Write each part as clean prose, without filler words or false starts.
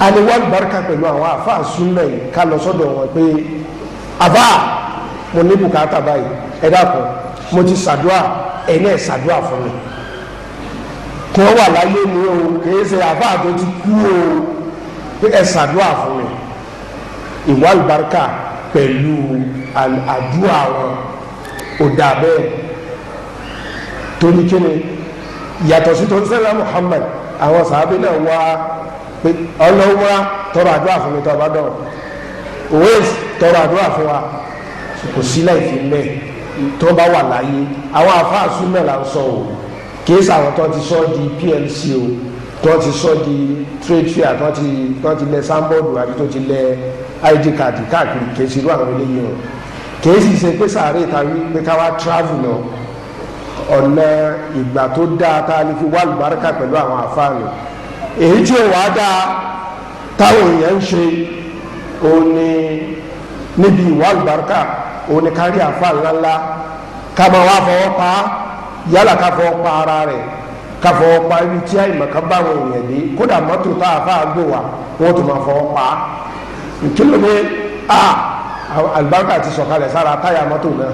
àlewà àlùbáríkà pẹ̀lú àwọn àfáà súnmọ́ yìí ká lọ sọ́dọ̀ wọn pé àbá mo ní bùkátà báyìí ẹ dákun mo ti ṣàdúà ẹ̀yin náà ṣàdúà fún mi kí wọ́n wà láyé mi o kìí ṣe àfáà tó ti kú o pé ẹ ṣàdúà fún mi ìwà àlùbáríkà pẹ̀lú àdúà wọn ò dà bẹ́ẹ̀ torí kí ni yàtọ̀ sí tó ń ṣẹlẹ̀ Muhammad àwọn sàábé náà wá pé ọlọ́wọ́ tọrọ àdúrà fún mi tó bá dọ̀ òwe tọrọ àdúrà fún wa kò sí láì fi mẹ́ tó bá wà láyé àwọn afáàsù náà là ń sọ o kìí sàwọn tó ti sọ di PLC o tó ti sọ di trade fair tó ti lẹ sáńbọọdù àbí tó ti lẹ ID card káàkiri kìí ṣe irú àwọn eléyìí o kìí sì ṣe pé sàárè tàbí pé ká wá travel lọ ọ̀nà ìgbà tó dáa tá a lè fi wá àlùbáríkà pẹ̀lú àwọn àfáàní èyí tí ó wàá dáa táwọn èèyàn ń ṣe òun ni níbi ìwà àlùbáríkà òun ni kárí àfáà ńláńlá ká máa wá fọwọ́ pa á yálà ká fọwọ́ pa ara rẹ̀ ká fọwọ́ pa ibi tí àìmọ̀ ká bá àwọn èèyàn dé kódà mọ́tò tá àfáà gbé wá wọ́n tó máa fọwọ́ pa á ìkìlọ̀ ní àlùbáríkà ti sọ̀kalẹ̀ sára táyà mọ́tò náà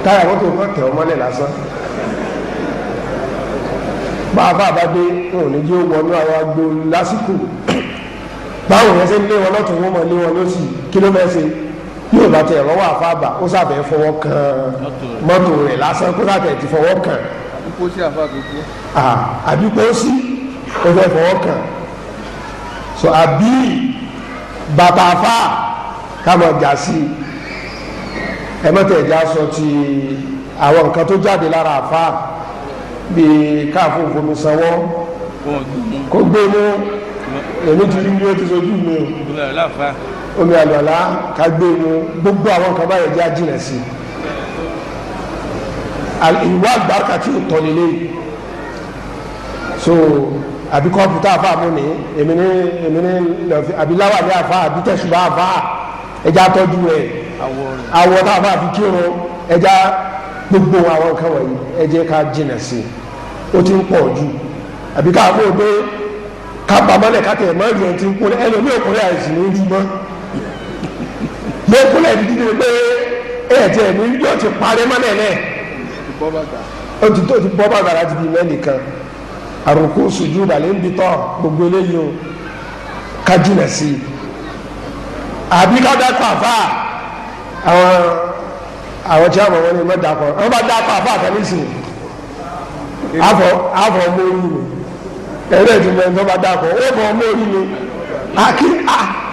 táyà mọ́tò kan tẹ̀ ọ́ mọ́lẹ̀ lásán bá a bá dé wọn ò ní jẹ́ wọnú àwọn agbó lásìkò báwo yẹn ṣe ń lé wọn lọ́tún wọn mọ̀ lé wọn lọ́sì kí ló fẹ́ ṣe yóò bá tẹ ẹ̀rọ wà fábà ó sàbẹ̀ fọwọ́ kan mọ́tò rẹ̀ lásán kó sàbẹ̀ ti fọwọ́ kan àbí pé ó sì ó fẹ́ fọwọ́ kan so àbí bàtà afá kámọ̀ jà sí ẹ̀mọ́tẹ̀ ẹ̀já sọ ti àwọn nǹkan tó jáde lára afá bíi káàfó fomi sanwó kó gbé mú èmi ti rí ní o ti sojú mi o omi àlùalá ká gbé mú gbogbo àwọn kan báyìí jẹ́ àjìnà sí ìwà àgbàkà tí ò tọ́ lélẹ̀ so àbí kọ́mpútà àfa mú ni èmi ní àbí láwà ní àfa àbí tẹ̀sùbá àfa ẹja tọ́jú rẹ̀ àwọ̀ tá a bá fi kírun ẹja gbogbo àwọn nǹkan wọ̀nyí ẹ jẹ́ ká jìnà sí ó ti ń pọ̀ jù àbí ká mú pé ká pamọ́lẹ̀ ká tẹ̀ mọ́ ìyẹn ti ń kúnlẹ̀ ẹlòmí òkúnlẹ̀ àìsàn ní rí mọ́ mo kúnlẹ̀ dídí ni pé ẹ̀ẹ́dì ẹ̀mí yóò ti parẹ́ mọ́lẹ̀ náà ó ti bọ́ bàgà láti di mẹ́nìkan àrùkù sùjú ìdàlẹ́ ń bi tọ́ gbogbo eléyìí o ká jìnà sí àbí ká dákọ̀ àfà àwọn tí a mọ̀ wọ́n ní mẹ́ta kan wọ́n bá dákọ̀ àfà àtẹ́lẹ́sìn àfọ̀ ọmọ orí mi ẹ̀rẹ́ ìdìbò ẹni tó bá dákọ̀ ó bọ̀ ọmọ orí mi àkí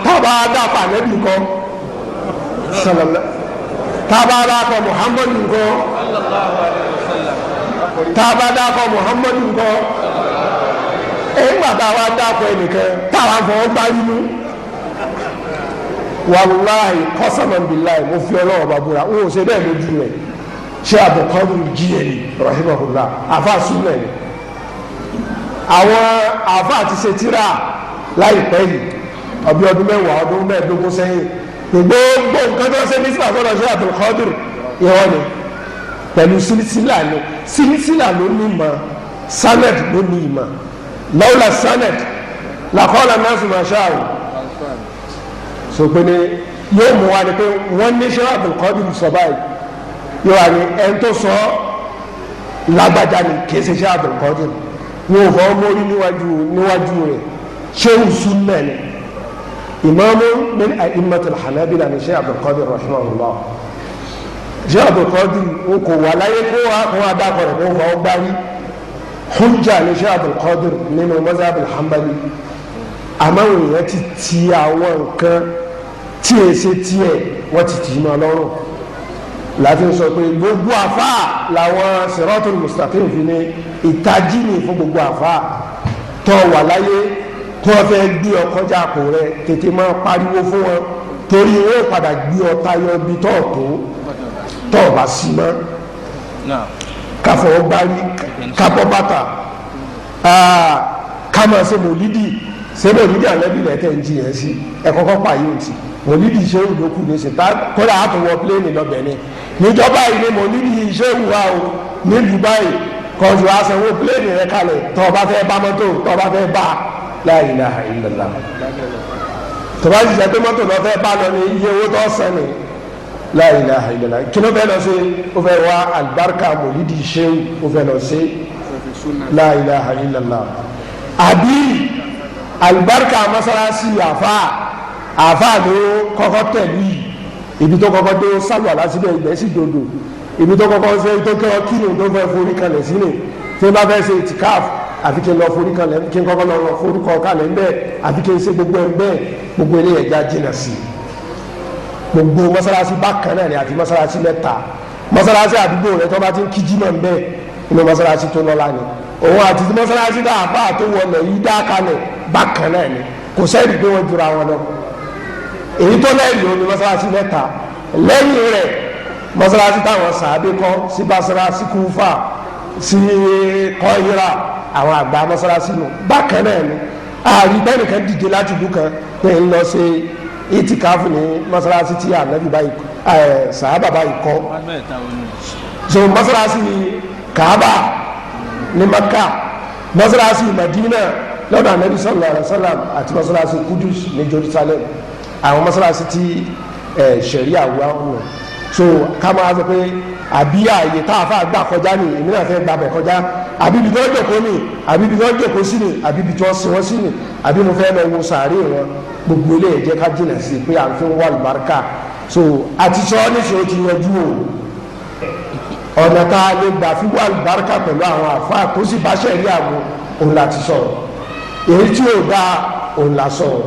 tábà dákọ̀ ànẹ́bì kan sọlọ́lá tábà dákọ̀ Muhammadu kan tábà dákọ̀ Muhammadu kan ẹ̀yìn gbàtà wa dákọ̀ ẹnìkan táwa fọwọ́ gbá nínú wàláhì kọ́sàmọ̀bìláì mo fi ọlọ́wọ́ bàbúrà ó ṣe bẹ́ẹ̀ lójú rẹ̀ ṣé àbùkọ́dù jíẹ̀lì rahimahullah àfa súnmẹ̀ ni àwọn àfa àti ṣe tíra láìpẹ́ yìí ọbí ọdún mẹ́wàá ọdún mẹ́ẹ̀ẹ́dógún sẹ́yìn gbogbo nǹkan tó ṣe ní sípà sọ́dọ̀ ṣé àbùkọ́dù ìwọ́n ni pẹ̀lú sílísílà ni sílísílà ló ní ìmọ̀ sanad ló ní ìmọ̀ lawla sanad làkọ́lá náà sì máa ṣáà so pé ní yóò mú wa ni pé wọ́n ní ṣé àbùkọ́dù sọ báyìí yóò wá ní ẹni tó sọ lágbájá ni kì í ṣe ṣé àbùkọ́dù wọn ò fọwọ́ mórí níwájú rẹ̀ ṣé òsùn náà ni ìmáàmù min a'immatil hanabila ni ṣé àbùkọ́dù rahimahullah ṣé àbùkọ́dù o kò wà láyé kó wá dákọ̀ rẹ̀ kó fọwọ́ gbárí hujja ni ṣé àbùkọ́dù nínú mazhab al-hanbali àmọ́ èèyàn ti àwọn nǹkan tí è ṣe tiẹ̀ wọ́n ti tì í mọ́ lọ́rùn láti sọ pé gbogbo àfa làwọn siratul mustaqim fi ní ìtají ní fún gbogbo àfa tó wà láyé tó fẹ́ gbé ọ kọjá àpò rẹ tètè máa pariwo fún wọn torí wọn padà gbé ọ tayọ bí tó bá sí mọ́ káfọ́ gbárí kábọ́ bàtà ká máa ṣe mòlídì sẹ́bẹ̀ òlídìí ànábì lẹ́tẹ̀ ń jiyàn sí ẹ̀kọ́kọ́ pààyè òtí mòlídìí iṣẹ́ ìlókù ní ṣe tá kọ́lá àtọwọ́ pléènì lọ́bẹ̀ ni níjọba ìlú mòlídìí iṣẹ́ ìwà o nílùú báyìí kọ́jú asanwó pléènì rẹ kalẹ̀ tọ́ ọba fẹ́ bá mọ́tò tọ́ ọba fẹ́ bá la ilaha illallah tọ́ba ti jẹ́ pé mọ́tò lọ fẹ́ bá lọ ní iye owó tó sàn ní la ilaha illallah kí ló fẹ́ lọ sí ó fẹ́ wá alibarika mòlídìí ṣéwù ó fẹ́ lọ sí la ilaha illallah àbí alibarika masalasi àfa ló kọ́kọ́ tẹ̀lé yìí ibi tó kọ́kọ́ dé sálù àlásíbẹ̀ ìgbẹ́ sí dodo ibi tó kọ́kọ́ ṣe tó kẹ́ ọ kírun tó fẹ́ forí kalẹ̀ sínú tí wọ́n bá fẹ́ ṣe ìtìkáàfù àfi kí n lọ forí kalẹ̀ kí n kọ́kọ́ lọ forúkọ kalẹ̀ ńbẹ́ àfi kí n ṣe gbogbo ńbẹ́ gbogbo ilé ẹ̀já jìnnà sí i gbogbo mọ́sálásí bákan náà ni àti mọ́sálásí mẹ́ta mọ́sálásí àdúgbò rẹ tó bá ti ń kí jímọ̀ ńbẹ́ inú mọ́sálásí tó lọ́la ni òun àti mọ́sálásí dáàbà tó wọlé yìí dá kalẹ̀ bákan náà ni kò sẹ́ẹ̀dì pé wọ́n jura wọn lọ èyí tó lẹ́yìn òní mọ́sálásí mẹ́ta lẹ́yìn rẹ̀ mọ́sálásí táwọn sàábé kọ́ sí Basra sí Kúfà sí Kọ́hírà àwọn àgbà mọ́sálásí nù bákan náà ni ààrí bẹ́ẹ̀ni kan dìde láti ìlú kan pé ń lọ ṣe ìtìkáfù ní mọ́sálásí tí Ànábì báyìí sàábà báyìí kọ́ so mọ́sálásí Kaaba ní Maka mọ́sálásí Madina lọ́dọ̀ Ànábì sallallahu alaihi wasallam àti mọ́sálásí Kudus ní Jerusalem àwọn mọ́sálásí tí ṣẹ̀ríà wà wọ̀ so ká máa sọ pé àbí ààyè tá a fà gbà kọjá ni èmi náà fẹ́ gbàbẹ̀ kọjá àbí ibi tí wọ́n jòkó ni àbí ibi tí wọ́n jòkó sí ni àbí ibi tí wọ́n sin wọ́n sí ni àbí mo fẹ́ lọ wo sàárè wọn gbogbo ilé ẹ̀jẹ̀ ká jìnà sí pé à ń fi wà lùbáríkà so àti sọ ọ́ níṣẹ́ ó ti yanjú o ọ̀nà tá a lè gbà fi wà lùbáríkà pẹ̀lú àwọn àfa tó sì bá ṣẹ̀ríà mu òun láti sọ̀rọ̀ èyí tí ò dáa òun là sọ̀rọ̀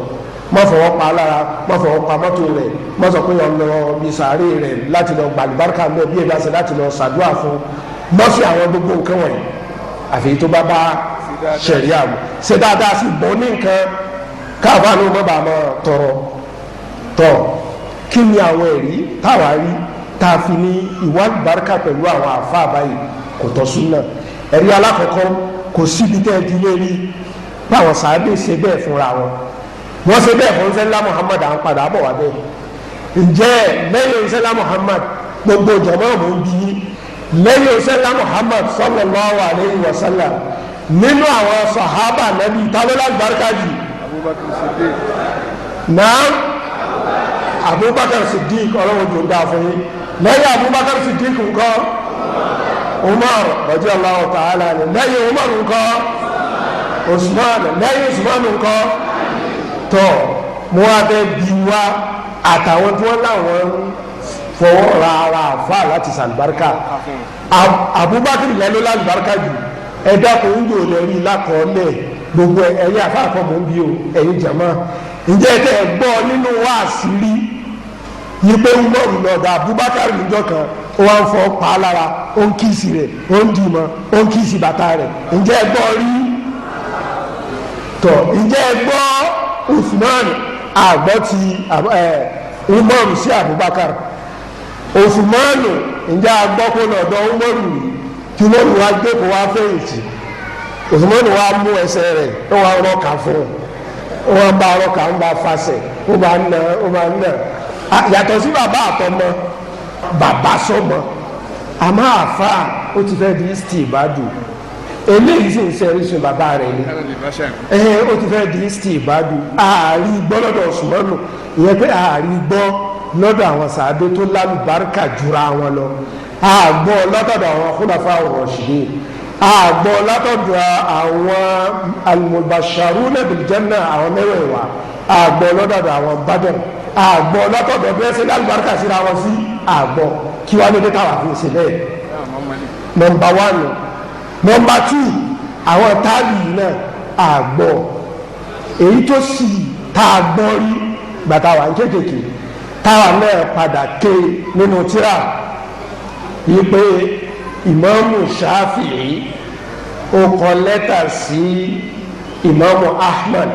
má fọwọ́ pa lára má fọwọ́ pa mọ́tò rẹ̀ má sọ pé yọ lọ bí sàárè rẹ̀ láti lọ gbàlùbáríkà mẹ́ bí ẹ̀dá ṣe láti lọ ṣàdúrà fún má fi àwọn gbogbo nǹkan wọ̀nyí àfi tó bá bá ṣẹ̀ríà mu ṣe dáadáa sí bọ́ ní nǹkan káàbá ló mọ́ bá a mọ́ tọrọ tọ kí ni àwọn ẹ̀rí táwa rí tá a fi ní ìwà àlùbáríkà pẹ̀lú àwọn àfa àbáyé kò tọ́ súnà ẹ̀rí alákọ̀ọ́kọ́ kò síbi tẹ́ ẹ ti lé rí báwọn sàábé ṣe bẹ́ẹ̀ fúnra wọn wọ́n ṣe bẹ́ẹ̀ fún sẹ́lá Muhammad à ń padà bọ̀ wá bẹ́ẹ̀ ǹjẹ́ lẹ́yìn sẹ́lá Muhammad gbogbo jọ̀mọ́ mò ń bí lẹ́yìn sẹ́lá Muhammad sallallahu alayhi wa sallam nínú àwọn sahaba nàbí tálọ́lá gbárùkà jù náà Abubakar Siddiq ọlọ́run jò ń dá fún yín lẹ́yìn Abubakar Siddiq nǹkan Umar radiyallahu ta'ala ni lẹ́yìn Umar nǹkan Usman lẹ́yìn Usman nǹkan tọ́ mo wá bẹ́ bí wá àtàwọn tí wọ́n láwọn fọwọ́ ra ara àfa láti sàlùbáríkà Abubakar lẹ́nu lálùbáríkà jù ẹ̀dá kò ń yò lẹ́rí lákọọ́lẹ̀ gbogbo ẹ̀yìn àfa àfọ̀mọ́ ń bí o ẹ̀yin jàmá ǹjẹ́ ẹ̀ tẹ́ ẹ gbọ́ nínú wáàsí rí yí pé ń gbọ́ ìlọ́dà Abubakar níjọ́ kan ó wá ń fọ pa á lára ó ń kíìsì rẹ̀ ó ń dìímọ̀ ó ń kíìsì bàtà rẹ̀ ǹjẹ́ ẹ gbọ́ rí tọ́ ǹjẹ́ ẹ gbọ́ Usman àgbọ̀ ti Umaru sí Abubakar Usman ǹjẹ́ àgbọ̀ kó lọ́dọ̀ Umaru rí kí Umaru wá gbé kó wá fẹ̀yìntì Usman wá mú ẹsẹ̀ rẹ̀ ó wá rọ́ọ̀kà fún un wọn bá ọlọ́kà ń bá fasẹ̀ ó máa ń nà yàtọ̀ sí bàbá àtọmọ bàbá sọmọ àmọ́ àfa ó ti fẹ́ di sti ìbádù eléyìí sì ń sẹ́rí sun bàbá rẹ̀ ni ó ti fẹ́ di sti ìbádù ààrí gbọ́ lọ́dọ̀ Usmanu ìyẹn pé ààrí gbọ́ lọ́dọ̀ àwọn sàádé tó lálùbáríkà jura wọn lọ àgbọ̀ lọ́dọ̀ àwọn khulafa ar-rashidin àgbọ̀ látọ̀dọ̀ àwọn al-mubashsharuna bil-janna àwọn mẹ́wẹ̀ẹ̀wá àgbọ̀ lọ́dọ̀ àwọn Badr àgbọ̀ látọ̀dọ̀ bẹ́ẹ̀ ṣe lálùbáríkà síra wọn sí àgbọ̀ kí wàá lóde káwá fi ṣe bẹ́ẹ̀. nọmba 1 nọmba 2 àwọn táàbì náà àgbọ̀ èyí tó sì tá a gbọ́ rí gbàtà wà ń kékèké táwa náà padà ké nínú tírà yìí pé ìmáàmù Ṣáfi'í ó kọ lẹ́tà sí ìmáàmù Ahmad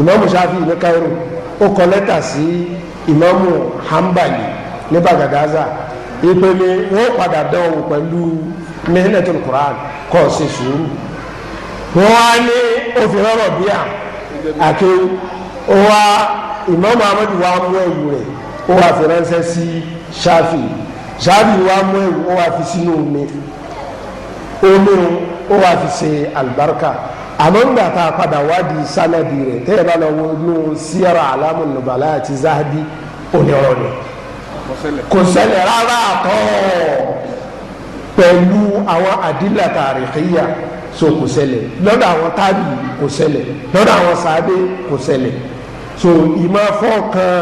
ìmáàmù Ṣáfi'í ní Cairo ó kọ lẹ́tà sí ìmáàmù Hanbali ní Bagadaza ìpele wọ́n padà dánwò pẹ̀lú mihnatul Qur'an kọ́ ṣe sùúrù wọ́n á ní òfin ọ̀rọ̀ bíà àkéwù ó wá ìmáàmù Ahmadu wa mú ẹ̀wù rẹ̀ ó wá fi ránṣẹ́ sí Ṣáfi'í wa mú ẹ̀wù ó wá fi sínú omi ó wá fi ṣe àlùbáríkà àmọ́ ńgbà tá a padà wádìí sánàdì rẹ̀ tẹ́lẹ̀ bá lọ wo inú síyára Alamun Nubala àti Zahabi onírọ̀ ni kò ṣẹlẹ̀ rárá àtọ́ pẹ̀lú àwọn àdílà tàríkìyà so kò ṣẹlẹ̀ lọ́dọ̀ àwọn tábì kò ṣẹlẹ̀ lọ́dọ̀ àwọn sàábé kò ṣẹlẹ̀ so ìmọ̀ fọ́ọ̀kan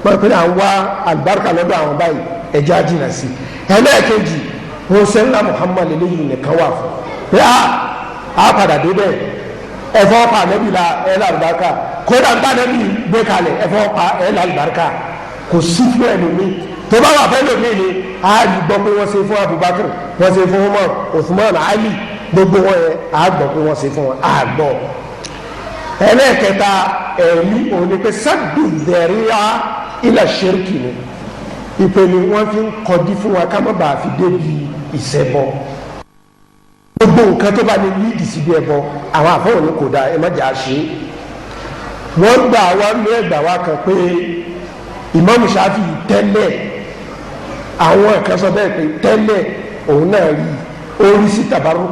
pẹ̀lú àwọn àlùbáríkà lọ́dọ̀ àwọn báyìí ẹ̀já jìnnà sí ẹlẹ́ẹ̀kejì hosẹ́ńlá Muhammad lẹ́yìn nìkan wà fún pé a padà débẹ̀ ẹ̀fọ́ pa ànábì la ẹ̀ lálùbáríkà kódà ń bá ànábì gbé kalẹ̀ ẹ̀fọ́ pa ẹ̀ lálùbáríkà kò sí fún ẹlòmí tó bá wà fẹ́ lòmí ni a yìí gbọ́ pé wọ́n ṣe fún Abubakar wọ́n ṣe fún Umar Uthman Ali gbogbo wọn yẹn a gbọ́ pé wọ́n ṣe fún wọn a gbọ́ ẹlẹ́ẹ̀kẹta ẹ̀mí òní pé sádù dẹ̀ríà ilà ṣẹ́ríkì ni ìpè ni wọ́n fi ń kọjú fún wa ká má bàa fi débi ìṣẹ́bọ gbogbo nǹkan tó bá ní lídì síbi ẹbọ àwọn àfọwọ́ ní kò dáa ẹ má jà á ṣe wọ́n gbà wá ní ẹgbà wá kan pé Imam Shafi tẹ́lẹ̀ àwọn kan sọ bẹ́ẹ̀ pé tẹ́lẹ̀ òun náà rí orí sí tabaruk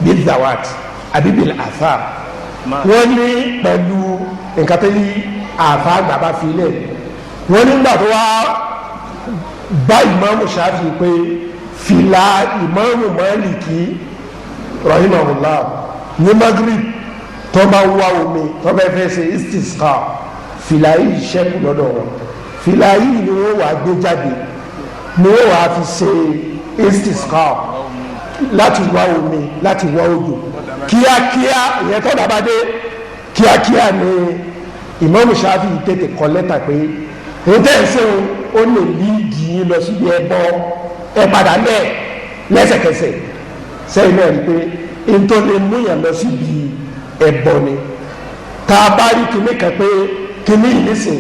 bil zawat àbí bil athar wọ́n ní pẹ̀lú nǹkan tó yí àfa àgbà bá fi lẹ̀ wọ́n nígbà tó wá bá Imam Shafi pé fìlà Imam Maliki rahimahullah ní Maghrib tó máa wá omi tó bá fẹ́ ṣe istisqa fìlà yìí ṣẹ́kù lọ́dọ̀ wọn fìlà yìí ni wọ́n wàá gbé jáde ni wọ́n wàá fi ṣe istisqa láti wá omi láti wá òjò kíákíá ìyẹn tó dábàá dé kíákíá ni Imam Shafi tètè kọ lẹ́tà pé ètò ẹ̀sìn ó lè líìdì yín lọ síbi ẹbọ ẹ padà lẹ̀ lẹ́sẹ̀kẹsẹ̀ sẹ́yìn náà rí pé ètò lè mú yàn lọ síbi ẹbọ ni tá a bá rí kinní kan pé kinní ìlísìn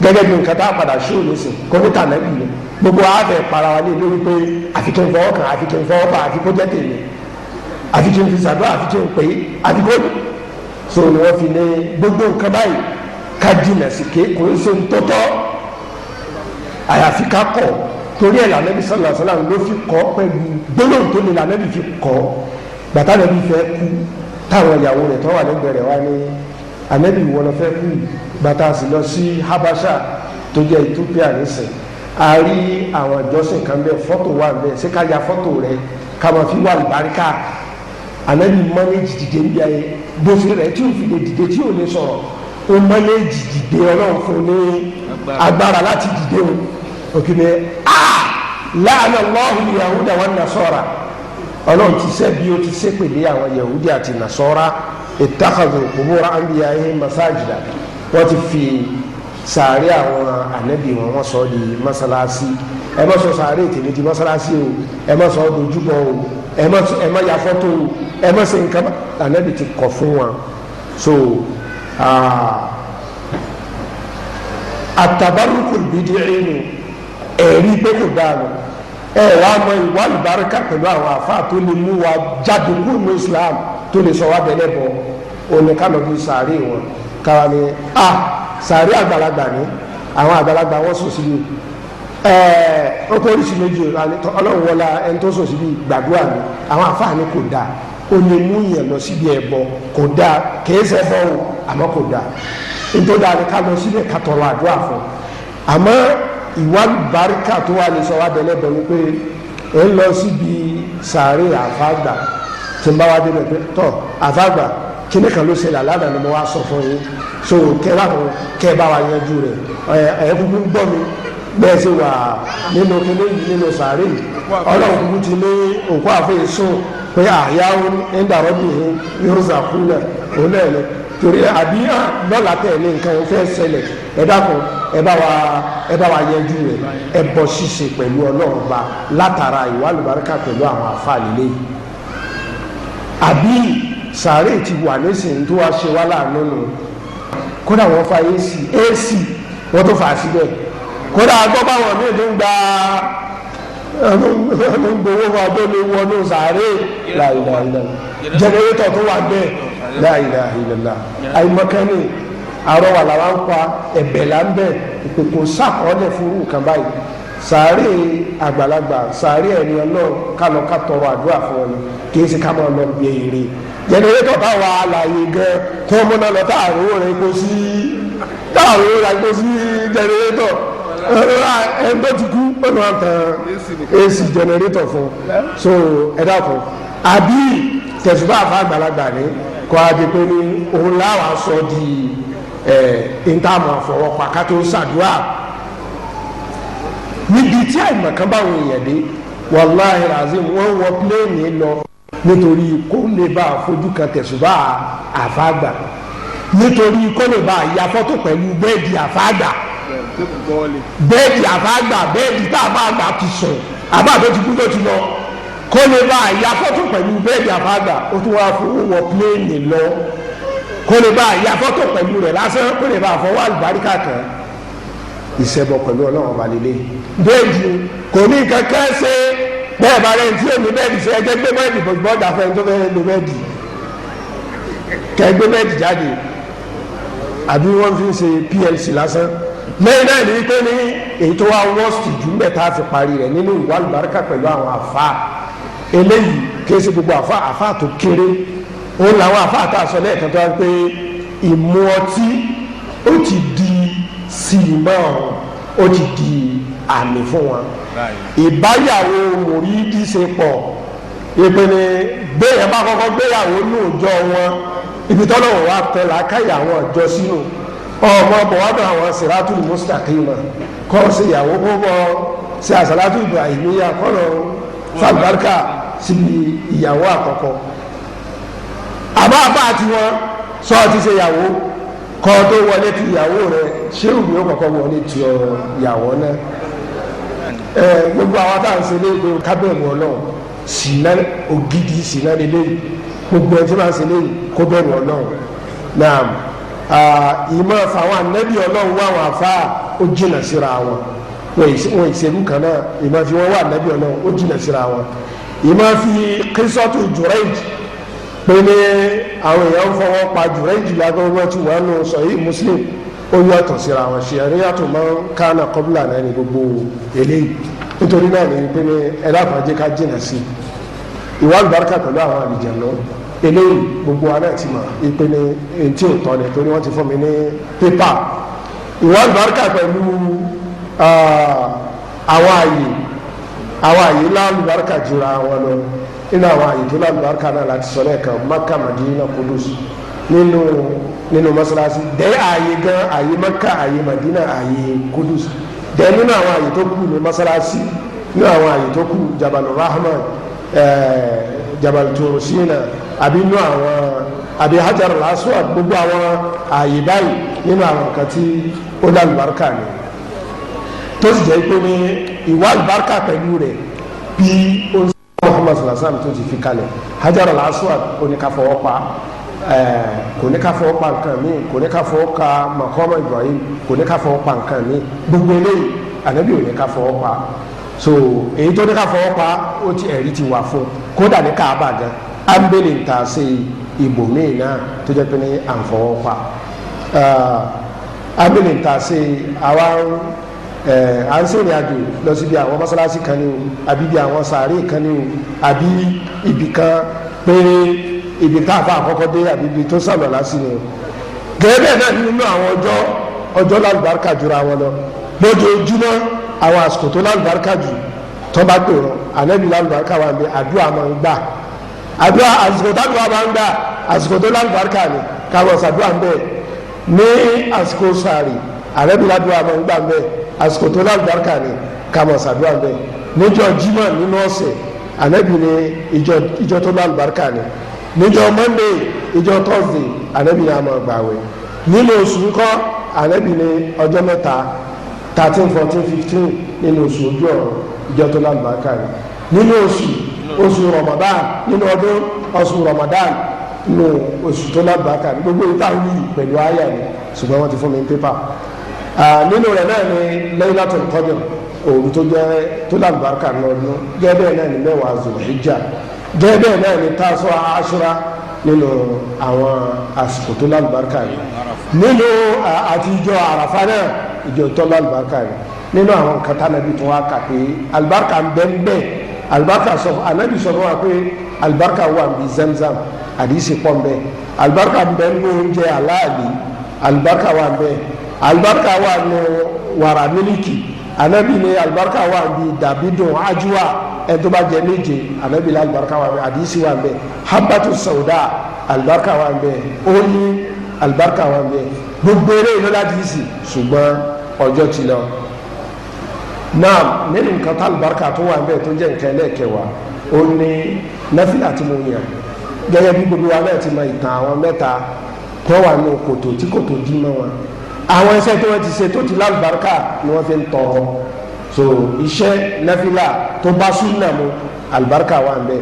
gẹ́gẹ́ bí nǹkan tá a padà ṣó ìlísìn kó ní tànà bí ni gbogbo ààfẹ para wa lé lórí pé àfikún fọwọ́ kan àfikún fọwọ́ pa àfikún jẹ́ tèmi àfikún fi sàdúrà àfikún pé àfikún so ni wọ́n fi lé gbogbo nǹkan báyìí ká jìnà sí ké kò ń so ń tọ́tọ́ àyàfi ká kọ̀ torí ẹ̀ l'Ànábì sallallahu alaihi wasallam ló fi kọ́ pẹ̀lú gbólóhùn tó ní l'Ànábì fi kọ́ gbàtà Ànábì fẹ́ kú táwọn ìyàwó rẹ̀ tó wà lẹ́gbẹ̀ẹ́ rẹ̀ wá ní Ànábì wọn fẹ́ kú gbàtà sì lọ sí Habasha tó jẹ́ Ethiopia nísìn a rí àwọn ìjọsìn kan bẹ́ẹ̀ fọ́tò wà bẹ́ẹ̀ ṣé ká ya fọ́tò rẹ̀ ká máa fi wà lùbáríkà Ànábì mọ́nẹ́jì dìde níbi ayé bófin rẹ̀ tí ò fi lè dìde tí ò lè sọ̀rọ̀ ó mọ́nẹ́jì dìde Ọlọ́run fún ní agbára láti dìde o òkè ní láàánú Allahu yahuda wan nasara Ọlọ́run ti sẹ́ bí ó ti sẹ́ pèlè àwọn yahudi àti nasara ittakhadhu qubur anbiya'ihim masajida wọ́n ti fi sàárè àwọn ànábì wọn sọ di masalasi ẹ má sọ sàárè tèmi di masalasi o ẹ má sọ dojúbọ o ẹ má ya fọ́tò o ẹ má ṣe nǹkan ànábì ti kọ̀ fún wọn so atabarukul bid'inu ẹ̀rí pé kò dáa lọ ẹ wà á mọ ìwà àlùbáríkà pẹ̀lú àwọn àfa tó lè mú wa jáde kúrò ní Islam tó lè sọ wá bẹ̀lẹ̀ bọ̀ oníkànnà bíi sàárè wọn káwa ni sàárè àgbàlagbà ni àwọn àgbàlagbà wọn sọ síbi ó kó oríṣi méjì Ọlọ́run wọlá ẹni tó sọ síbi gbàdúrà ni àwọn àfa ni kò dáa ó lè mú yẹn lọ síbi ẹbọ kò dáa kìí ṣe bọ o àmọ́ kò dáa nítorí dáa ni ká lọ sílẹ̀ ká tọrọ àdúrà fún àmọ́ ìwà àlùbáríkà tó wà lè sọ wá bẹ̀lẹ̀ bọ̀ wípé ẹ ń lọ síbi sàárè àfàgbà tí n bá wá débẹ̀ pé tọ́ àfàgbà kíní kan ló ṣẹlẹ̀ aládàá ni mo wá sọ fún yín so kẹ́ bá wa yanjú rẹ̀ ẹ̀ kúkú gbọ́ mi bẹ́ẹ̀ sì wà nínú kíní yìí nínú sàárè Ọlọ́run kúkú ti ní òkú àfẹ́ sùn pé àyáwó ń dàrọ́ bì í yorùsà kúlẹ̀ òun náà ni torí àbí lọ́la tẹ̀ ní nǹkan òun fẹ́ ṣẹlẹ̀ ẹ dákun ẹ bá wa yanjú rẹ̀ ẹ bọ́ ṣíṣe pẹ̀lú Ọlọ́run ba látara ìwà àlùbáríkà pẹ̀lú àwọn àfààní lẹ́yìn àbí sàárè ti wà nísìnyí tó wá ṣe wá láàánú nù kódà wọ́n fa AC wọ́n tó fà á síbẹ̀ kódà gbọ́ báwọn míì tó ń gba gbowó wa tó lè wọnú sàárè láìláìlá jẹnẹrétọ̀ tó wà bẹ́ẹ̀ láìláìlá àìmọ̀kánì àrọwà làwọn ń pa ẹ̀bẹ̀ là ń bẹ̀ ìpè kò sàkọọ́lẹ̀ fún nǹkan báyìí sàárè àgbàlagbà sàárè ẹni Ọlọ́run ká lọ ká tọrọ àdúrà fún ọ ni kì í ṣe ká máa lọ bí èrè jẹnẹrétọ̀ táwa Alaye gan tó múná lọ táàrówó rẹ̀ kó sí jẹnẹrétọ̀ ẹni tó ti kú pẹ̀lú àtàn AC jẹnẹrétọ̀ fún so ẹ dákun àbí tẹ̀sùbá àfa àgbàlagbà ní kọ́ adé pé ní òun láwa sọ di ìntàmù àfọwọ́pá ká tó ṣàdúrà níbi tí àìmọ̀kan báwọn èèyàn dé wàláhì razim wọ́n wọ pléènì lọ nítorí kó lè bá fojú kan tẹ̀sùbá àfàgbà nítorí kó lè bá ya fọ́tò pẹ̀lú bẹ́ẹ̀dì àfàgbà bẹ́ẹ̀dì tá a bá gbà ti sùn àbá tó ti kú tó ti lọ kó lè bá ya fọ́tò pẹ̀lú bẹ́ẹ̀dì àfàgbà ó tún wá fowó wọ pléènì lọ kó lè bá ya fọ́tò pẹ̀lú rẹ̀ lásán kó lè bá fọwọ́ àlùbáríkà kan ìṣẹ́bọ pẹ̀lú ọlọ́run ọba lílé bẹ́ẹ̀dì kò ní kankan ṣe bẹ́ẹ̀ bá rẹ̀ tí èmi bẹ́ẹ̀dì ṣe ẹgbẹ́ gbé bẹ́ẹ̀dì bọ́ọ̀dà fẹ́ tó fẹ́ lo bẹ́ẹ̀dì kẹgbẹ́ bẹ́ẹ̀dì jáde àbí wọ́n fi ń ṣe PLC lásán lẹ́yìn náà ní pé ní èyí tó wá wọ́ọ̀sì jù ń bẹ̀ tá a fi parí rẹ̀ nínú ìwà àlùbáríkà pẹ̀lú àwọn àfa eléyìí kí ẹ ṣe gbogbo àfa tó kéré òun làwọn àfa àtàṣọ lẹ́ẹ̀kan tó wá pé ìmu ọtí ó ti di sinimá ó ti di àmì fún wọn ìbáyàwó mòrídì ṣe pọ̀ ìpinnu gbéyàwó bá kọ́kọ́ gbéyàwó ní òòjọ́ wọn ibi tọ́lọ́wọ́ wa tẹ làákàyà àwọn ọjọ́ sínú ọmọ bọ̀wádùn àwọn siratul mustaqima kọ́ sí ìyàwó kọ́kọ́ sí àsàlátù ibrahimiya kọ́nà fàlùbáríkà síbi ìyàwó àkọ́kọ́ àbá àti wọn sọ ti ṣe ìyàwó kọ́ tó wọlé ti ìyàwó rẹ̀ ṣé òbí ó kọ́kọ́ wọlé ti ìyàwó náà gbogbo àwọn tá à ń ṣe léègbé kábẹ́ẹ̀mù ọlọ́run ṣìnà ògidì ṣìnà lélẹ́yìí gbogbo ẹni tí wọ́n ṣe léyìí kó bẹ̀rù ọlọ́run náà ìmọ̀ fáwọn ànábì ọlọ́run wà wọn àfa ó jìnà síra wọn wọn ìṣèlú kan náà ìmọ̀ fi wọn wà ànábì ọlọ́run ó jìnà síra wọn ìmọ̀ fi kírísọ́tù Jùrẹ́jì pé ní àwọn èèyàn ń fọwọ́ pa Jùrẹ́jì lágbọ́n wọn ti wà nù sọ̀yí Muslim ó yàtọ̀ síra wọn ṣe àríyàtọ̀ máa ń kánà kọ́bùlà náà ní gbogbo eléyìí nítorí náà ní pé ní ẹ̀dá àfàjẹ́ ká jìnà sí ìwà àlùbáríkà pẹ̀lú àwọn àlùjànnú eléyìí gbogbo wa náà ti mọ̀ ìpè ní etí òtọ́ ni torí wọ́n ti fún mi ní pépà ìwà àlùbáríkà pẹ̀lú àwọn àyè ńlá àlùbáríkà jura wọn lọ nínú àwọn àyè tó lálùbáríkà náà láti sọ lẹ́ẹ̀kan Mákà Mádínà Kúdùs nínú mọ́sálásí dẹ́ àyè gan àyè Mákà àyè Mádínà àyè Kúdùs dẹ́ nínú àwọn àyè tó kù ní mọ́sálásí nínú àwọn àyè tó kù Jabal Rahman Jabal Turusina àbí inú àwọn àbí Hajar al-Aswad gbogbo àwọn àyè báyìí nínú àwọn nǹkan tí ó lálùbáríkà ni tó sì jẹ́ pé ní ìwà àlùbáríkà pẹ̀lú rẹ̀ bí ó ń sọ Muhammad sallallahu alaihi wasallam tó ti fi kalẹ̀ Hajar al-Aswad oníkàfọwọ́pa kò ní ká fọwọ́ pa nǹkan mi kò ní ká fọwọ́ ka makoma Ibrahim kò ní ká fọwọ́ pa nǹkan mi gbogbo eléyìí Ànábì ò ní ká fọwọ́ pa so èyí tó ní ká fọwọ́ pa ó ti ẹ̀rí ti wà fún kódà ní Káàbà gan ámbélé ń ta ṣe ibòmíì náà tó jẹ́ pé ní à ń fọwọ́ pa ámbélé ń ta ṣe àwa à ń sìnrìn àjò lọ síbi àwọn mọ́sálásí kan ní o àbí bí àwọn sàárè kan ní o àbí ibì kan péré ibi tá a fa àkọ́kọ́ dé àbí ibi tó sàlọ̀ lásì ni gẹ́gẹ́ náà nínú àwọn ọjọ́ lálùbáríkà jura wọn lọ lójoojúmọ́ àwọn àsìkò tó lálùbáríkà jù tó bá pè wọn Ànábì lálùbáríkà wà ní àdúrà máa ń gbà àdúrà àsìkò tádùá máa ń gbà àsìkò tó lálùbáríkà ni káwọn ṣàdúrà ń bẹ ní àsìkò sàárì Ànábì ládùúrà máa ń gbà ń bẹ àsìkò tó lálùbáríkà ni káwọn ṣàdúrà ń bẹ níjọ́ Jímọ̀ nínú ọ̀sẹ̀ Ànábì ní ìjọ tó lálùbáríkà ni níjọ́ Monday ìjọ Thursday Ànábì ní a máa gbààwẹ̀ nínú oṣù ńkọ́ Ànábì ní ọjọ́ mẹ́ta 13 14 15 nínú oṣù ojú ọ̀run ìjọ tó lálùbáríkà ni nínú oṣù Ramadan nínú ọdún oṣù Ramadan nínú oṣù tó lálùbáríkà ni gbogbo ìta ń yí pẹ̀lú àyà ni ṣùgbọ́n wọ́n ti fún mi ní pépà nínú rẹ̀ náà ni Laylatul Qadr òru tó jẹ́ tó lálùbáríkà ní ọdún gẹ́gẹ́ bẹ́ẹ̀ náà ni mẹ́wàá Zulhijjah gẹ́gẹ́ bẹ́ẹ̀ náà ni Tasu'a Ashura nínú àwọn àsìkò tó lálùbáríkà yìí nínú àti ìjọ Àràfá náà ìjọ tó lálùbáríkà yìí nínú àwọn nǹkan tá Ànábì tó wá kà pé àlùbáríkà ń bẹ ń bẹ àlùbáríkà sọ Ànábì sọ fún wa pé àlùbáríkà wà bí Zamzam àdìsí pọ̀ nbẹ alibarika nbẹ nínú oúnjẹ aláàlì alibarika wà nbẹ alibarika wà nù wàrà mílíkì Annabi ní alibarika wà bí dàbídùn ajuwa ẹ tó bá jẹ méje Annabi ní alibarika wà nbẹ àdìsí wà nbẹ habatu sauda alibarika wà nbẹ oyin alibarika wà nbẹ gbogbo eré ìlú àdìsí ṣùgbọ́n ọjọ́ ti lọ naam nínú nǹkan tá alibarika tó wà nbẹ tó jẹ nǹkan ẹlẹ́kẹwàá ó ní náfìlà tí mo yàn gẹ́gẹ́ bí gbogbo wa náà ti mọ ìtàn àwọn mẹ́ta tó wà ní kòtò tí kòtò dí mọ́ wọn àwọn iṣẹ́ tí wọ́n ti ṣe tó ti lálùbáríkà ni wọ́n fi ń tọrọ so iṣẹ́ náfìlà tó bá súnà mu àlùbáríkà wà ń bẹ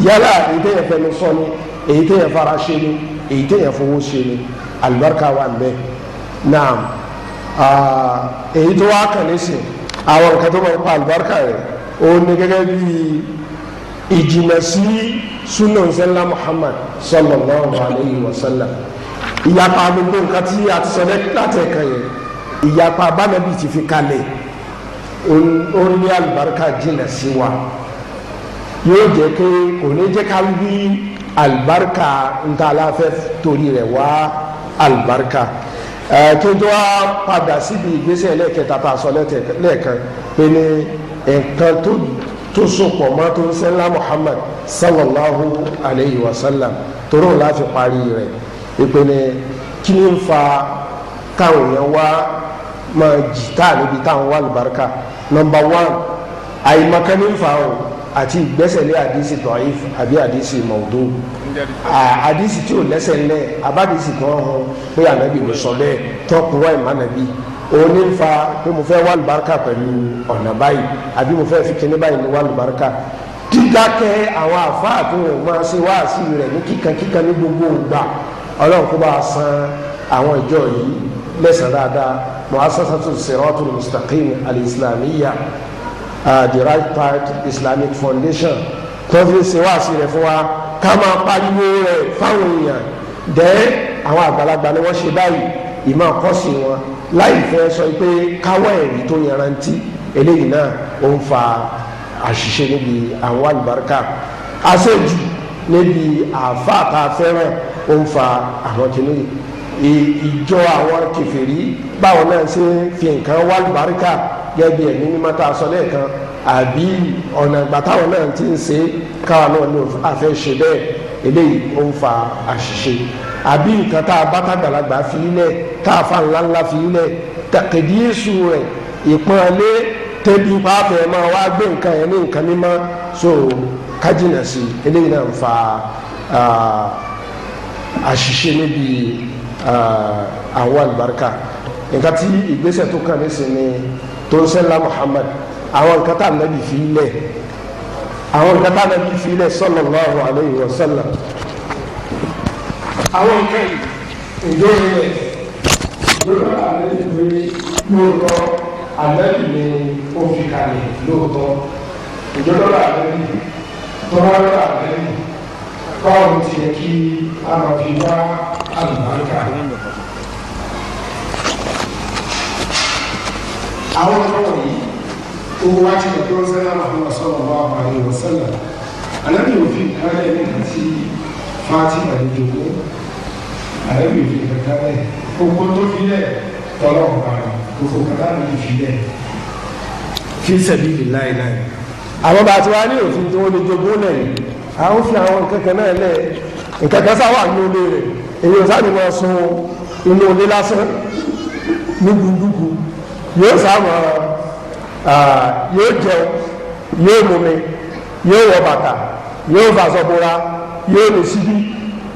yálà èyí téèyàn fẹnu sọ ni èyí téèyàn fara ṣe ni èyí téèyàn fowó ṣe ni àlùbáríkà wà ń bẹ naam èyí tó wá kàn lẹ́sìn àwọn nǹkan tó máa ń pa àlùbáríkà rẹ̀ ó ní gẹ́gẹ́ bí ìjìnà sí sunna nsẹ́lá Muhammad sallallahu alayhi wa sallam ìyapa gbogbo nǹkan tí a ti sọ láti ẹ̀ka yẹn ìyapa abánabi ti fi kalẹ̀ ó ní alibarika jìnà sí wa yóò jẹ́ pé kò ní jẹ́ ká wí alibarika ntàláfẹ́ torí rẹ̀ wá alibarika kí n tó wá padà síbi ìgbésẹ̀ lẹ́ẹ̀kẹta tá a sọ lẹ́ẹ̀kan pé ní nǹkan tó sopọ̀ mọ́ tó ń sẹ́lá Muhammad sallallahu alayhi wa sallam toró láti parí rẹ̀ ìpinnu kí ni ń fa káwọn èèyàn wá máa jìtá níbi táwọn wà lùbáríkà nọmba one àyèmọ̀kan ní ń fa o àti ìgbésẹ̀lé àdìsí dọ̀ìf àbí àdìsí mọ̀ọ́dọ́ àdìsí tí ò lẹ́sẹ̀ ńlẹ̀ abádìsí kan hàn pé Ànábì ló sọ bẹ́ẹ̀ tọkùnrin ẹ̀ má nàbí òun ní ń fa pé mo fẹ́ wà lùbáríkà pẹ̀lú ọ̀nà báyìí àbí mo fẹ́ fi kíní báyìí ní wà lùbáríkà dídákẹ́ àwọn àfáà tó wọ́n máa ṣe wáàsí rẹ̀ ní kíkankíkan ní gbogbo ìgbà Ọlọ́run kó bá a san àwọn ìjọ yìí lẹ́san dáadáa mu'assasatu siratul mustaqim al-islamiyya the right path Islamic Foundation tó fi ṣe wáàsí rẹ̀ fún wa ká máa pariwo rẹ̀ fáwọn èèyàn dẹ́ àwọn àgbàlagbà ni wọ́n ṣe báyìí ìmọ̀ àkọ́sí wọn láì fẹ́ sọ pé káwọ́ ẹ̀rí tó yanrantí eléyìí náà ó ń fa àṣìṣe níbi àwọn àlùbáríkà àṣejù níbi àfáàtà fẹ́ràn ó ń fa àwọn kìnìún ìjọ àwọn kèfèrí báwọn náà ṣe ń fi nǹkan wá àlùbáríkà gẹ́gẹ́ bí ẹ̀mí mímọ́ tá a sọ lẹ́ẹ̀kan àbí ọ̀nà ìgbà táwọn náà ti ń ṣe káwọn náà ní àfẹ́ ṣe bẹ́ẹ̀ eléyìí ó ń fa àṣìṣe àbí nǹkan tá a bá tàgbàlagbà fi ilẹ̀ tá a fa ńláńlá fi ilẹ̀ tàkìdíyèsù rẹ̀ ìpọ́nlé tẹ́bí pàápẹ́ máa wá gbé nǹkan yẹn ní nǹkan mímọ́ so kájínà sí eléyìí náà ń fa àṣìṣe níbi àwọn àlùbáríkà nǹkan tí ìgbésẹ̀ tó kàn nísìn ni tó ń sẹ́lá Muhammad àwọn nǹkan tá Ànábì fi ilẹ̀ àwọn nǹkan tá Ànábì fi ilẹ̀ sallallahu alayhi wa sallam àwọn nǹkan ìjọ rẹ̀ lórí Ànábì pé lóòótọ́ Ànábì ni ó fi kalẹ̀ lóòótọ́ ìjọba Ànábì tọ́lá Ànábì báwo ti yẹ kí a máa fi wá àlùbáríkà. àwọn ọ̀rọ̀ yìí owó wá ti lọ́ọ́ tó ń sẹ́lá Muhammad sallallahu alaihi wasallam Ànábì òfin kálẹ̀ nígbà tí Fatima ní jogún Ànábì òfin kálẹ̀ gbogbo tó fi lẹ̀ tọ́lọ̀ ọ̀gbàrà gbogbo kátà ní fi lẹ̀ fi sabilillah láì àwọn bá ti wá ní òfin tí wọ́n lè jogún náà yìí àwọn fi àwọn nǹkan kan náà lẹ̀ nǹkan kan sáwà ní olè rẹ̀ èyí ò sáà ní wọ́n sun inú ilé lásán ní gbùngbùngbù yóò sáàmù yóò jẹun yóò mumi yóò wọ bàtà yóò fàṣọbúra yóò lè síbí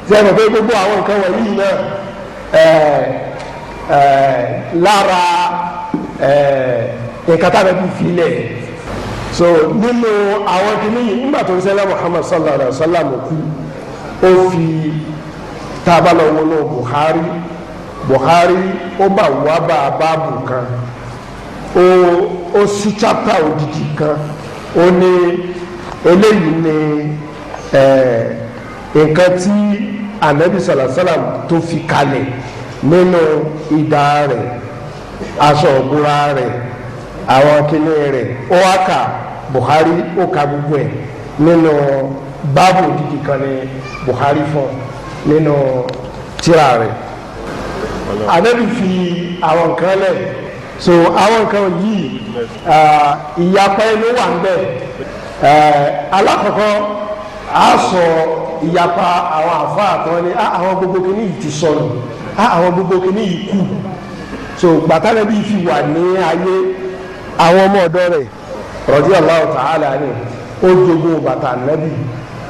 sẹ́nu pé gbogbo àwọn nǹkan wọ̀nyí náà lára nǹkan tá a bẹ bí filẹ̀ so nínú àwọn kìnìún yìí nígbà tó ń ṣẹlẹ̀ Muhammad sallallahu alaihi wa sallam kú ó fi tábàlọ̀ wọnú Buhari ó bá wà bá báàbù kan ó sí chapter odidi kan ó ní eléyìí ní nǹkan tí Annabi sallallahu alaihi wasallam tó fi kalẹ̀ nínú ìdá rẹ̀ aṣọ òbúra rẹ̀ àwọn kíní rẹ̀ ó wá kà Buhari ó ka gbogbo ẹ̀ nínú báàbù odidi kan ní Bukhari fún nínú tírà rẹ̀. Ànábì fi àwọn nǹkan lẹ̀ so àwọn nǹkan yìí ìyapa ẹnu wà ń bẹ̀. Alákọ̀ọ́kọ́ a sọ ìyapa àwọn àfáà kan ní àwọn gbogbo kìíní yìí ti sọnù àwọn gbogbo kìíní yìí kù so gbàtàlẹ́bí fi wà ní ayé àwọn ọmọ ọ̀dọ́ rẹ̀ radiyallahu ta'ala ni ó jogún bàtà Ànábì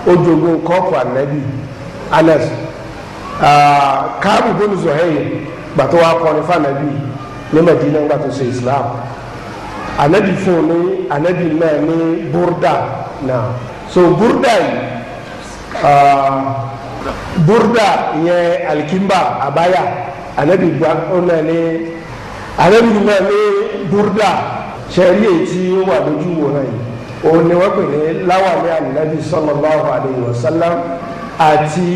ó jogún kọ́ọ̀pù Ànábì Anas Káàbù bónú Zuhair gbàtọ́ wa kọ́ni fún Ànábì ní Madina gbàtọ́ ṣe Islam Ànábì fún ní Ànábì náà ní burda náà so burda yìí burda yẹn alikimba abaya Ànábì gba ọ̀nà ní Ànábì náà ní burda sẹ́rí èyí tí ó wà lójú wò náà yìí òun ni wọ́n pè ní láwàní Ànábì sallallahu alayhi wa sallam àti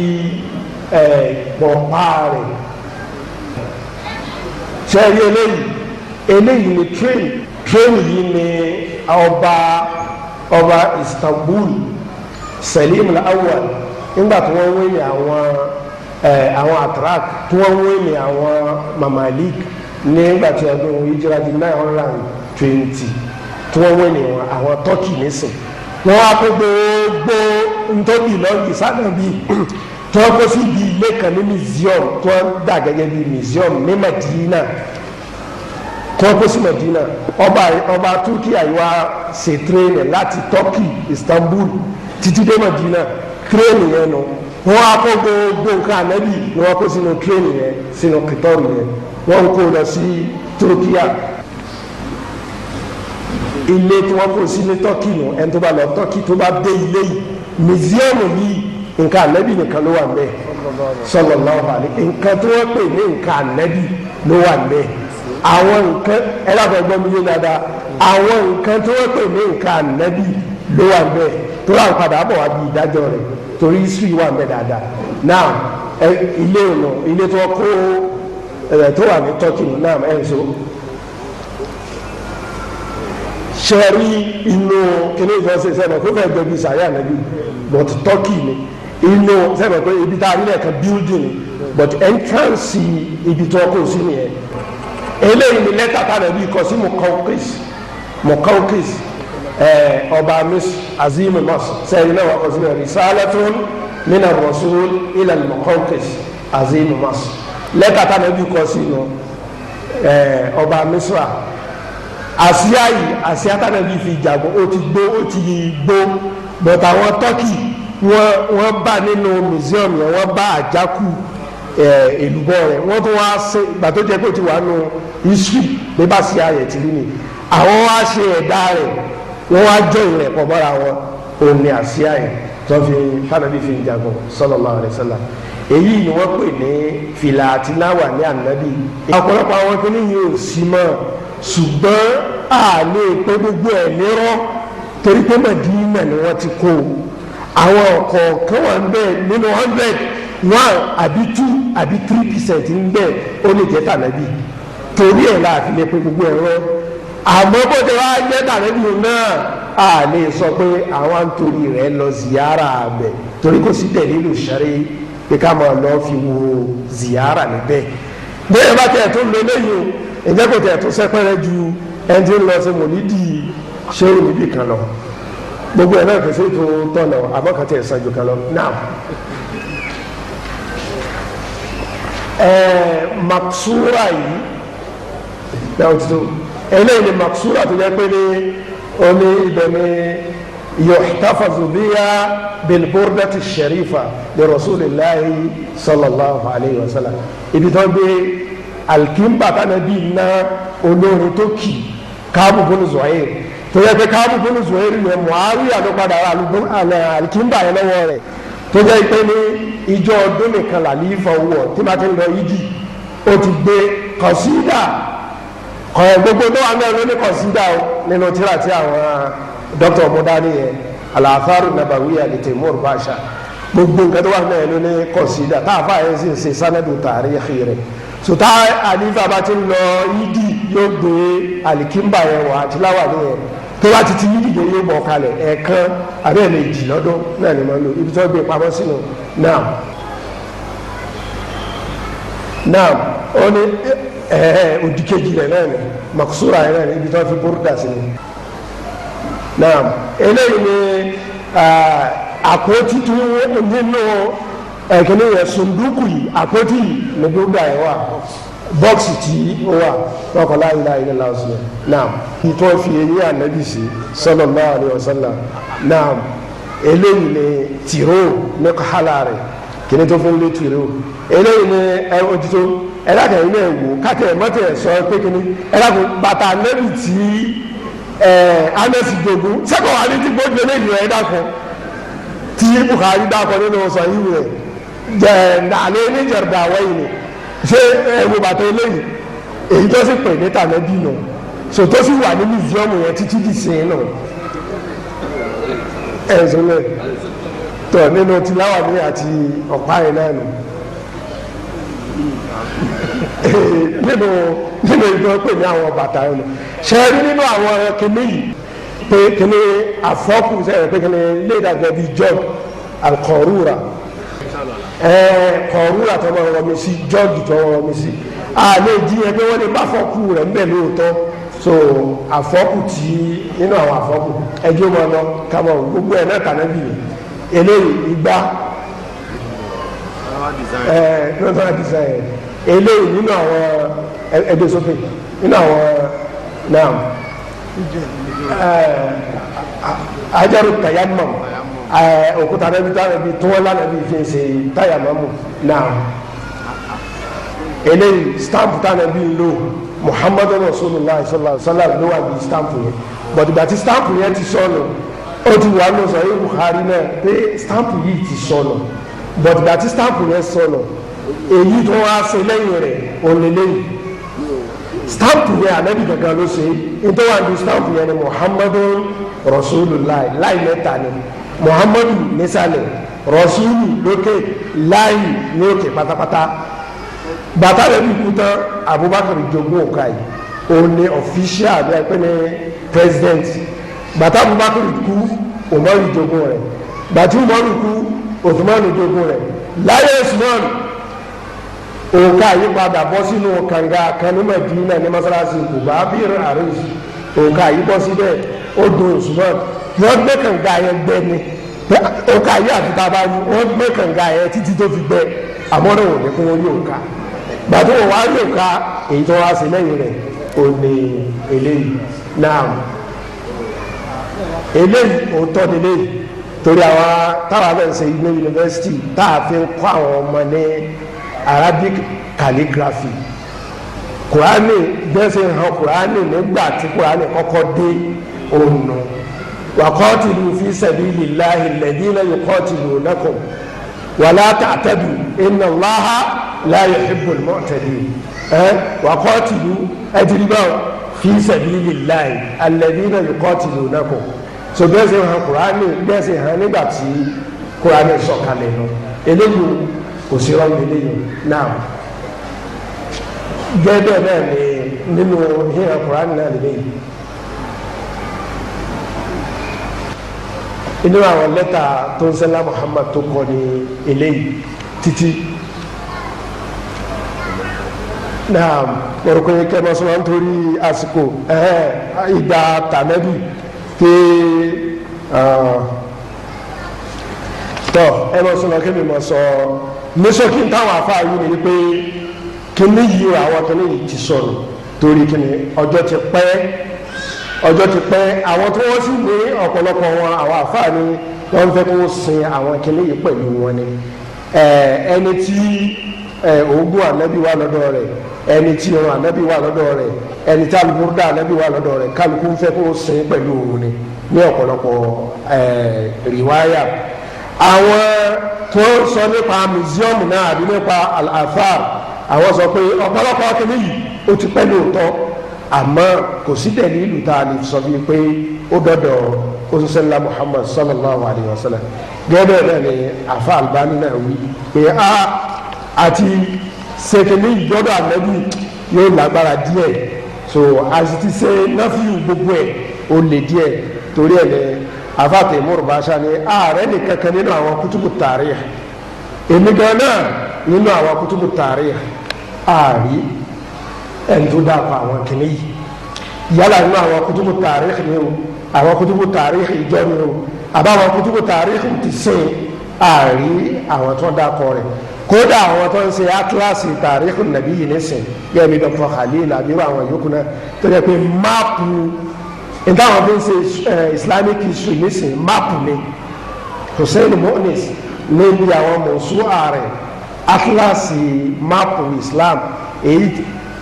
pọ̀pá rẹ̀ sẹ́rí eléyìí ni train yìí ni ọba Istanbul Selim al-Awwal nígbà tí wọ́n wé ní àwọn Atrak tí wọ́n wé ní àwọn Mamalik nígbà tí ọdún hijira di 920 tí wọ́n wé ní àwọn Turkey nísìn wọ́n wá pé gbogbo ntọ́bì lọ́gì sádàbí tí wọ́n kó sí ibi ilé kan ní museum tí wọ́n dà gẹ́gẹ́ bí museum ní Madina tí wọ́n kó sí Madina ọba Turkey àyíwá ṣe tírẹ́nì láti Turkey Istanbul títí dé Madina tírẹ́nì yẹn nù wọ́n á kó gbogbo nǹkan Ànábì ni wọ́n kó sínú tírẹ́nì yẹn sínú kìtọ́rù yẹn wọ́n kó lọ sí Turkiya ilé tí wọ́n kó sí ní Turkey nù ẹni tó bá lọ Turkey tó bá dé ilé yìí mùsíọ̀mù yìí nǹkan Ànábì nìkan ló wà ńbẹ̀ sallallahu alaihi nǹkan tí wọ́n pè ní nǹkan Ànábì ló wà ńbẹ̀ àwọn nǹkan ẹlẹ́gbẹ̀gbọ́n mi yé dáadáa àwọn nǹkan tí wọ́n pè ní nǹkan Ànábì ló wà ńbẹ̀ tó rà ń padà bọ̀ wá bí ìdájọ́ rẹ̀ torí history wà ńbẹ̀ dáadáa now ilé ọ̀nà ilé tí wọ́n kó tó wà ní Turkey náà ẹ̀ so sẹ́rí inú kíní ìfọ̀sẹ̀ sẹ́nà tó fẹ́ gbẹ̀bí sàyà Ànábì but Turkey ni inú sẹ́nà pé ibi tá a rí lẹ́ẹ̀kan building but entrance ibi tó kó sí nìyẹn eléyìí ni lẹ́tà tá a nàbí kọ sí Muqawqis ọba Misr Azim Masr sẹ́yìn náà wà kọ sí ní risalatun min ar-rasul ila Muqawqis Azim Masr lẹ́tà tá a nàbí kọ sí ní ọba Misra àsíá yìí àsíá tá a nàbí fi jagun ó ti gbó but àwọn Turkey wọ́n bá nínú museum yẹn wọ́n bá àjákù èlùbọ́ rẹ̀ wọ́n tún wá ṣe ìgbà tó jẹ́ pé ó ti wà nù history bí bá sí ayẹ̀ tì rí ni àwọn wá ṣe ẹ̀dá rẹ̀ wọ́n wá jọ ìrẹ̀ pọ̀ mọ́ra wọn òun ni àsíá yẹn tó fi fànàbí fi jagun sallallahu alaihi wasallam èyí ni wọ́n pè ní fìlà àti láwà ní Ànábì ọ̀pọ̀lọpọ̀ àwọn kìíní yìí ò sí mọ́ ṣùgbọ́n àlè pé gbogbo ẹ̀ nírọ́ torí pé Mẹdínà ni wọ́n ti kó àwọn ọ̀kọ̀ọ̀kan wà ń bẹ nínú 100 1 àbí 2 àbí 3% ń bẹ ó lè jẹ́ tànàbí torí ẹ̀ láàfin lè pé gbogbo ẹ̀rọ àmọ́ bó ti wá jẹ́ tànàbí náà a lè sọ pé àwọn àǹtorí rẹ̀ lọ ziyara abẹ torí kò sí dẹ̀lílù ṣẹ́rí pé ká máa lọ fi wo ziyara níbẹ̀ bẹ́ẹ̀ bá tẹ̀ tó lọ lẹ́yìn ìjẹ́ kò tẹ̀ tó sẹ́pẹ́rẹ́ ju ẹni tí ń lọ sí mòlídì ṣẹ́rù níbì kan lọ gbogbo ẹ̀ náà kò sí tó tọ̀nà àmọ́ kan tẹ̀ sànjù kan lọ náà. Maksura yìí náà tó eléyìí ni maksura tó jẹ́ pé ní oní ibẹ̀ ni yuhtafazu biha bilburdati sharifa li rasulillahi sallallahu alayhi wa sallam ibi tó gbé alkimba tánàbí ná olórin tó kì Káàbù bónú Zuhair tó yẹ pé Káàbù bónú Zuhair yẹn Muawiya ló padà alkimba yẹn lọ́wọ́ rẹ̀ tó jẹ́ pé ní ìjọ ọdún nìkan làlífà wọ̀ tí bá ti ń lọ yídì ó ti gbé kọ̀sídà gbogbo tó wà náà ló ní kọ̀sídà nínú tíra tí àwọn dr mudani yẹn al-atharu nabawiyya li Timur Pasha gbogbo nǹkan tó wà náà ló ní kọ̀sídà tá a fà yẹn sì ń ṣe sanadu tàríkì rẹ̀ so tá àlífà bá ti ń lọ yídì yóò gbé alikimba yẹn wọ̀ àti láwà ní yẹn tó bá ti ní ìdíje yóò bọ̀ kalẹ̀ ẹ̀ẹ̀kan abẹ́ méjì lọ́dún náà ni wọ́n lò ibi tó gbé pamọ́ sínú náà ó ní òdì kejì rẹ̀ náà ni makusura yẹn náà ni ibi tó fi búrúdà sí ni náà eléyìí ni àpótí tó nínú ẹ̀kíní yẹn sunduku yìí àpótí yìí ní búrúdà yẹn wà bọ́ọ̀sì tí ó wà lọ́kọ̀ la ilaha illallah ọ̀sùn náà ìtọ́ fi eyín Ànábì sí sallallahu alaihi wasallam náà eléyìí ni tìró ní kọ́hálà rẹ̀ kìíní tó fún lé tìró eléyìí ni ojútó ẹ̀dàkẹ́ ilé ẹ̀wò kákẹ́ mọ́tẹ́ sọ pé kìíní ẹ̀dàkùn bàtà Ànábì tí anẹ́sì jogun sẹ́kọ̀ọ́ wa ní ti gbójú eléyìí ẹ̀dàkùn tí Bukhari dàkọ̀ nínú sọ yìí rẹ̀ jẹ́ nàlẹ́ ní jẹ̀rẹ̀dà wẹ́yìn ni ṣé ẹ̀wò bàtà eléyìí èyí tó sì pè ní tànẹ́bì nù so tó sì wà ní museum yẹn títí di sìn nù ẹ̀sùn lẹ̀ tọ̀ nínú tìláwà ní àti ọ̀pá yẹn náà nù nínú ìgbọ́n pè ní àwọn bàtà yẹn nù ṣe rí nínú àwọn kìnìún yìí pé kìnìún àfọ́kù sẹ́yìn pé kìnìún lédàgbẹ́ bíi jọ́g alkọ̀rúra kọ̀ọ̀rúra tó máa rọmi sí jọ́ọ̀gì tó máa rọmi sí àlẹ́ ìdíyẹn pé wọ́n lè bá fọ́ọ̀kù rẹ̀ ńbẹ̀ lóòótọ́ so àfọ́kù tí nínú àwọn àfọ́kù ẹjọ́ máa lọ kábọ̀ gbogbo ẹ̀ náà tàná bì ní eléyìí igbá lọ́tọ́ design eléyìí nínú àwọn ẹgbẹ́ sókè nínú àwọn náà ajaru tayammum òkúta rẹ̀ bí táwọn ẹbí tó wọ́n lánàá bí fi ṣe táyà mọ́mù náà eléyìí stamp táwọn ẹbí ń lò Muhammadu Rasulullah sallallahu alaihi wasallam ló wà bí stamp yẹn but ìgbà tí stamp yẹn ti sọnù ó ti wà lọ sọ yìí Bukhari náà pé stamp yìí ti sọnù but ìgbà tí stamp yẹn sọnù èyí tó wá ṣe lẹ́yìn rẹ̀ òlélẹ́yìn stamp yẹn Ànábì gangan ló ṣe nítorí wà ní stamp yẹn ni Muhammadu Rasulullah láì mẹ́ta ni Muhammadu nísàlẹ̀ Rasulu lókè láì ní òkè pátápátá bàtà rẹ̀ bí kú tán Abubakar jogún òkà yìí òun ni official bí ẹgbẹ́ ní president bàtà Abubakar kú Umaru jogún rẹ̀ bàtà Umaru kú Uthmanu jogún rẹ̀ láyé Usman òkà yìí padà bọ́ sínú kànga kan ní Madina ní masalasi Quba bíi àríṣ òkà yìí bọ́ síbẹ̀ ó dùn Usman wọ́n gbé kànga yẹn gbẹ ni òkà yìí àti bàbá wọ́n gbé kànga yẹn títí tó fi gbẹ àmọ́ náà wò ní kó wọ́n yóò ká gbàtí wọ́n wá yóò ká èyí tó wá sí lẹ́yìn rẹ̀ ò ní eléyìí náà eléyìí òótọ́ ni eléyìí torí àwọn táwọn abẹ́rẹ́ ilé yunifásitì tá a fi ń kọ́ àwọn ọmọ ní Arabic calligraphy Kùránì gbẹ́sẹ̀ hàn Kùránì nígbà tí Kùránì kọ́kọ́ dé òun nù. وقاتلوا في سبيل الله الذين يقاتلونكم ولا تعتدوا إن الله لا يحب المعتدين وقاتلوا أجربوا في سبيل الله الذين يقاتلونكم so bẹ́ẹ̀ sẹ́ hàn Kùránì bẹ́ẹ̀ sẹ́ hàn nígbà tí Kùránì sọ̀kalẹ̀ lọ eléyìí kò sí ọ̀rọ̀ eléyìí náà gẹ́gẹ́ bẹ́ẹ̀ ni nínú híhàn Kùránì náà lélẹ́yìí. inú àwọn lẹ́tà tó ń sẹ́lá Muhammad tó kọ ní eléyìí títí náà lórúkọ yìí kẹ́mọ́ sọ́wọ́n nítorí àsìkò ìgbà tànẹ́bì pé tọ́ ẹ mọ̀ sọ́nà kébì mọ̀ sọ níṣókí táwọn afáàyè ni pé kíní yìí àwọn kíní yìí ti sọ̀rọ̀ torí kíní ọjọ́ ti pẹ́ àwọn tí wọ́n sì ní ọ̀pọ̀lọpọ̀ wọn àwọn àfáà ni wọ́n fẹ́ kó sin àwọn kìnìún yìí pẹ̀lú wọn ni ẹni tí oògùn ànábì wà lọ́dọ̀ rẹ̀ ẹni tí irun ànábì wà lọ́dọ̀ rẹ̀ ẹni tí alùbúrúdà ànábì wà lọ́dọ̀ rẹ̀ kálukú fẹ́ kó sin pẹ̀lú òun ni ní ọ̀pọ̀lọpọ̀ rìwáyà àwọn tó sọ nípa museum náà àbí nípa al-athar àwọn sọ pé ọ̀pọ̀lọpọ̀ kìnìún yìí ó ti pẹ́ lóòótọ́ àmọ́ kò sí dẹ̀lílù tá a lè sọ bíi pé ó dọ̀dọ̀ oṣiṣẹ́lá Muhammad sallallahu alayhi wa sallam gẹ́gẹ́ bẹ́ẹ̀ ni afa Albani náà wí pé àti sèkèlè ìjọdọ̀ ànábì yóò lágbára díẹ̀ so àti ti ṣe náfíù gbogbo ẹ̀ ó lè díẹ̀ torí ẹ̀ lẹ́ afáàtẹ̀ ìmúrùbáṣá ni ààrẹ nìkan kan nínú àwọn kútùbù tàríà èmi gan náà nínú àwọn kútùbù tàríà ààrí ẹni tó dáàbò àwọn kìnnì yìí yálà nínú àwọn kútùbù tàríà ni o àwọn kútùbù tàríà ìjọ ni o àbáwọn kútùbù tàríà ti sìn ààrí àwọn tó dáàbò rẹ̀ kódà àwọn tó ń ṣe atlas tàríà nàbí yìí nísìn gẹ́gẹ́ bí Dr. Khalil abiru àwọn yòókù náà tó yẹ pé máàpù ìdáhùn fi ń ṣe Islamic history nísìn máàpù ni Hussein Monis níbi àwọn mọ̀ọ́sù ààrẹ atlas máàpù Islam èyí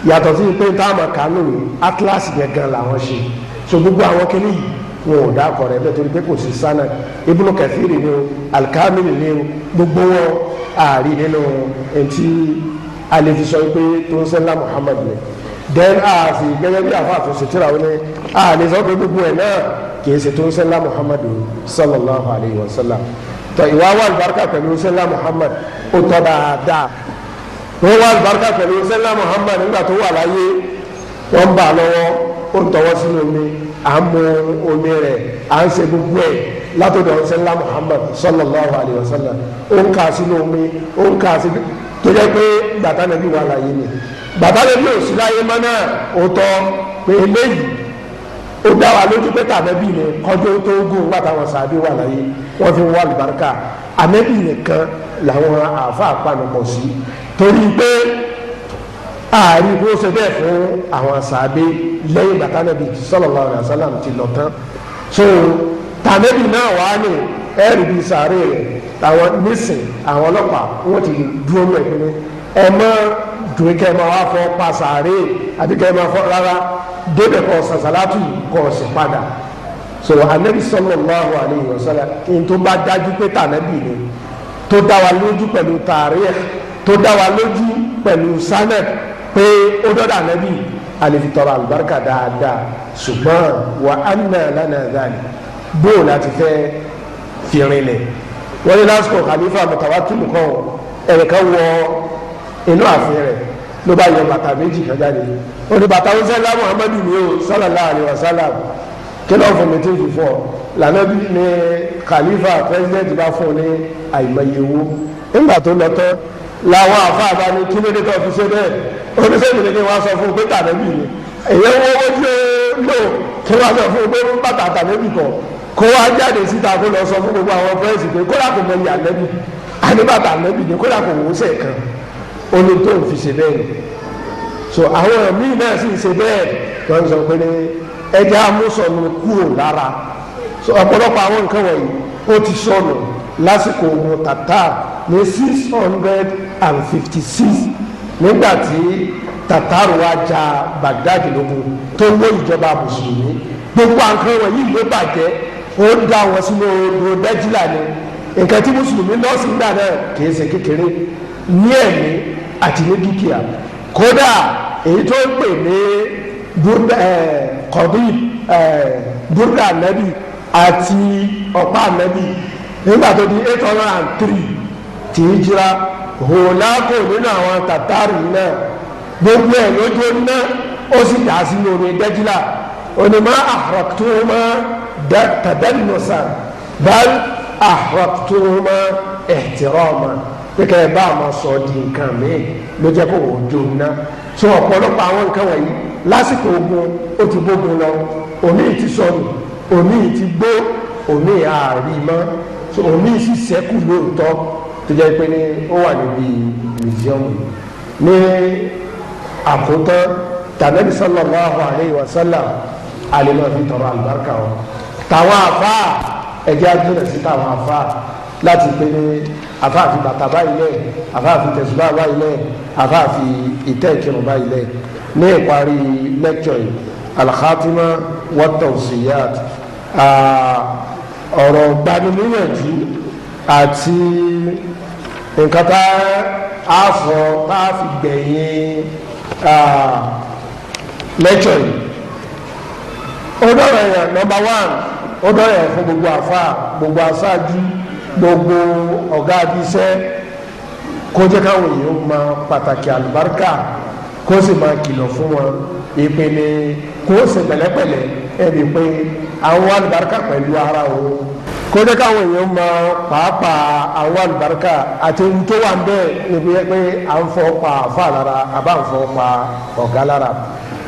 yàtọ̀ sí pé táwọn kánú ní atlas gẹ̀gàn làwọn ṣe so gbogbo àwọn kìnnì yìí wọn ò dákọ̀ rẹ̀ bẹ́ẹ̀ torí pé kò sí sánà Ibn Kathir ni o Al-Kamil ni o gbogbo wọn ààrí nínú ẹtí alẹ́fisọ́ pé tó ń sẹ́ńlá Muhammad ni then àfi gẹ́gẹ́ bí àfa àtúnṣe tíra wọn ni àlẹ́sọ́ pé gbogbo ẹ̀ náà kì í ṣe tó ń sẹ́ńlá Muhammad sallallahu alayhi wa sallam tọ ìwà wà lùbáríkà pẹ̀lú sẹ́ńlá Muhammad ó tọ́ dáadáa wọ́n wà lùbáríkà pẹ̀lú sẹ́ńlá Muhammad nígbà tó wà láyé wọ́n ń bà lọ́wọ́ ó ń tọwọ́ sínú omi à ń mu omi rẹ̀ à ń ṣe gbogbo ẹ̀ látọ̀dọ̀ sẹ́ńlá Muhammad sallallahu alayhi wa sallam ó ń kà sínú omi ó ń kà sí tó jẹ́ pé gbàtà nàbí wà láyé ni gbàtà nàbí ò sí láyé mọ́ náà ó tọ́ pé eléyìí ó dá wa lójú pé tànàbí ni kọjú tó gùn gbàtà wọn sàbí wà láyé wọ́n fi wà lùbáríkà ànábì nìkan làwọn àáfà àpanupọ̀ sí torí pé ààrí kó ṣe bẹ́ẹ̀ fún àwọn sàbí lẹ́yìn gbàtà nàbí sallallahu alaihi wasallam ti lọ tán so tànàbí náà wà ní ẹ̀rì bíi sàárè rẹ̀ àwọn nísìn àwọn ọlọ́pàá wọ́n ti dúró mọ́ ìpínlẹ̀ ẹ mọ́ dùn kẹ́ ẹ máa wá fọ́ pa sàárè àbí kẹ́ ẹ máa fọ́ rárá débẹ̀ kọ́ sàṣàlátù kọ́ sí padà so Annabi sallallahu alayhi wa sallam in tó bá dájú pé tànàbí ni tó dá wa lójú pẹ̀lú tàríkh tó dá wa lójú pẹ̀lú sanad pé ó dọ́dọ̀ Annabi àlefitọ́rọ̀ àlùbáríkà dáadáa ṣùgbọ́n wa anna lana dhalik bóò láti fẹ́ fìrìnlẹ̀ wọ́n ní lásìkò khalifa mutawakkil kan ẹ̀rẹ̀kan wọ inú ààfin rẹ̀ ló bá yọ bàtà méjì kan jáde ó ní bàtà ń sẹ́lá Muhammadu ni ó sallallahu alaihi wasallam kí ló fún mi tí ń fi fọ́ lànà bí ní khalifa president bá fún ní àìmọye owó nígbà tó lọ tán làwọn àfáà bá ní kí ló dé tó fi ṣe bẹ́ẹ̀ oníṣègùn ni kí wọ́n sọ fún un pé tàbí ni èyí wọ́n wọ́n tí ó lò kí wọ́n sọ fún un pé bàtà tàbí kan kó wá jáde síta kó lọ sọ fún gbogbo àwọn fẹ́ǹsì pé kódà kò mọ iye ànẹ́bí àníbàtà ànẹ́bí ni kódà kò wọ́n sẹ̀ kan ó ní tó ń fi ṣe bẹ́ẹ̀ ni so àwọn míì náà sì ń ṣe bẹ́ẹ̀ tó ń sọ pé ní ẹja amúsọ̀nù kúrò lára so ọ̀pọ̀lọpọ̀ àwọn nǹkan wọ̀nyí ó ti sọnù lásìkò ogun Tatar ní 656 nígbà tí Tatar wá ja Baghdad lógun tó wó ìjọba mùsùlùmí gbogbo àǹkan wọ̀nyí ló bàjẹ́ ó dá wọn sínú odò Dẹ́jìlá ni nǹkan tí mùsùlùmí nọ́ọ̀sì ń gbà náà kìí ṣe kékeré ní ẹ̀mí àti ní dúkìá kódà èyí tó ń pè ní kọ̀dí burúkú ànábì àti ọ̀pá ànábì nígbà tó di 803 tí í jira hòlákò nínú àwọn Tàtàrì náà gbogbo ẹ̀ lójú náà ó sì dá sínú omi Dẹ́jìlá onímọ̀ àhọ̀túnmọ̀ tàdánùsà bal àhọ̀túnmọ̀ ẹ̀tìrọ̀mọ̀ kíkẹ́ bá a máa sọ di nǹkan mi ló jẹ́ kó wọ́n jó ná so ọ̀pọ̀lọpọ̀ àwọn nǹkan wọ̀nyí lásìkò ogun ó ti gbógun lọ omi ti sọnù omi ti gbó omi àárí mọ́ so omi sì sẹ́kù lóòótọ́ tó jẹ́ pé ní ó wà níbi museum ní àkótán tàbí sallallahu alayhi wa sallam alẹ́ fi tọrọ àlùbáríkà wọn tàwọn àfa ẹ̀jẹ̀ àjùmọ̀ sí tàwọn àfa láti pé ní àfa àfi bàtà báyìí lẹ̀ àfa àfi tẹ̀sùbá báyìí lẹ̀ àfa àfi ìtẹ́ ìkírun báyìí lẹ̀ ní ìparí lẹ́kṣọ̀ yìí al-khatima wa tawsiyat ọ̀rọ̀ gbanimíyànjú àti nǹkan tá a fọ tá a fi gbẹ̀yìn lẹ́kṣọ̀ yìí ó dọ̀rọ̀ yẹn number 1 ó dọ̀rọ̀ yẹn fún gbogbo àfa gbogbo aṣáájú gbogbo ọ̀gá abiṣẹ́ kó jẹ́ káwọn èèyàn máa pàtàkì àlùbáríkà kó sì máa kìlọ̀ fún wọn ìpele kó sì pẹ̀lẹ́pẹ̀lẹ́ ẹ̀rí pé àwọn alùbáríkà pẹ̀lú ara òun kó jẹ́ káwọn èèyàn mọ pàápàá àwọn alùbáríkà àti ohun tó wà ń bẹ́ẹ̀ níbi pé à ń fọ́ pa àfa lára àbá ń fọ́ pa ọ̀gá lára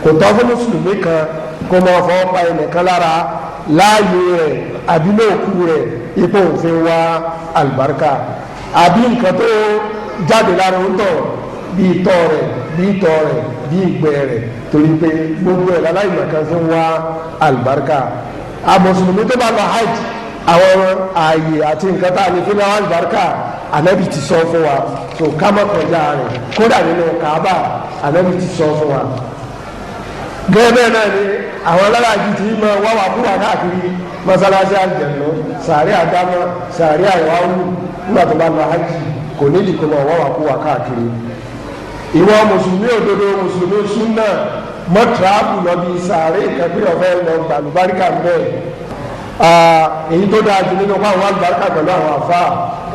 kò tọ́ fún mùsùlùmí kan kó máa fọ́ pa ẹnìkan lára láàyè rẹ̀ àbí lóòkù rẹ̀ ipò òfin wá alùbáríkà àbí nǹkan tó jáde lára ń tọ̀ bí itọ́ rẹ̀ bí itọ́ rẹ̀ bí ìgbẹ́ rẹ̀ torí pé gbogbo ẹ̀ láláìmọ̀ kan fi ń wá alùbáríkà àmọ̀sùlùmí tó bá lọ hajj àwọn ààyè àti nǹkan tá a lè fi náà alùbáríkà Ànábì ti sọ fún wa tó ká má kọjá rẹ̀ kódà nínú Kaaba Ànábì ti sọ fún wa gẹ́gẹ́ náà ni àwọn alárajì tí ma wá wà fún wa káàkiri mọ́sálásí àjẹ̀lọ́ sàárẹ̀ àdámọ́ sàárẹ̀ àyẹ̀wò nígbà tó bá lọ hajj kò nídìí kó máa wá wà fún wa káàkiri ìwọ mùsùlùmí òdodo mùsùlùmí súnà mọ́tìráàbù lọ bí sàárẹ̀ ìkẹ́pẹ́ ọ̀fẹ́ lọ gbàlúbáríkà bẹ́ẹ̀ èyí tó dáa jù nínú àwọn àlùbáríkà pẹ̀lú àwọn àfa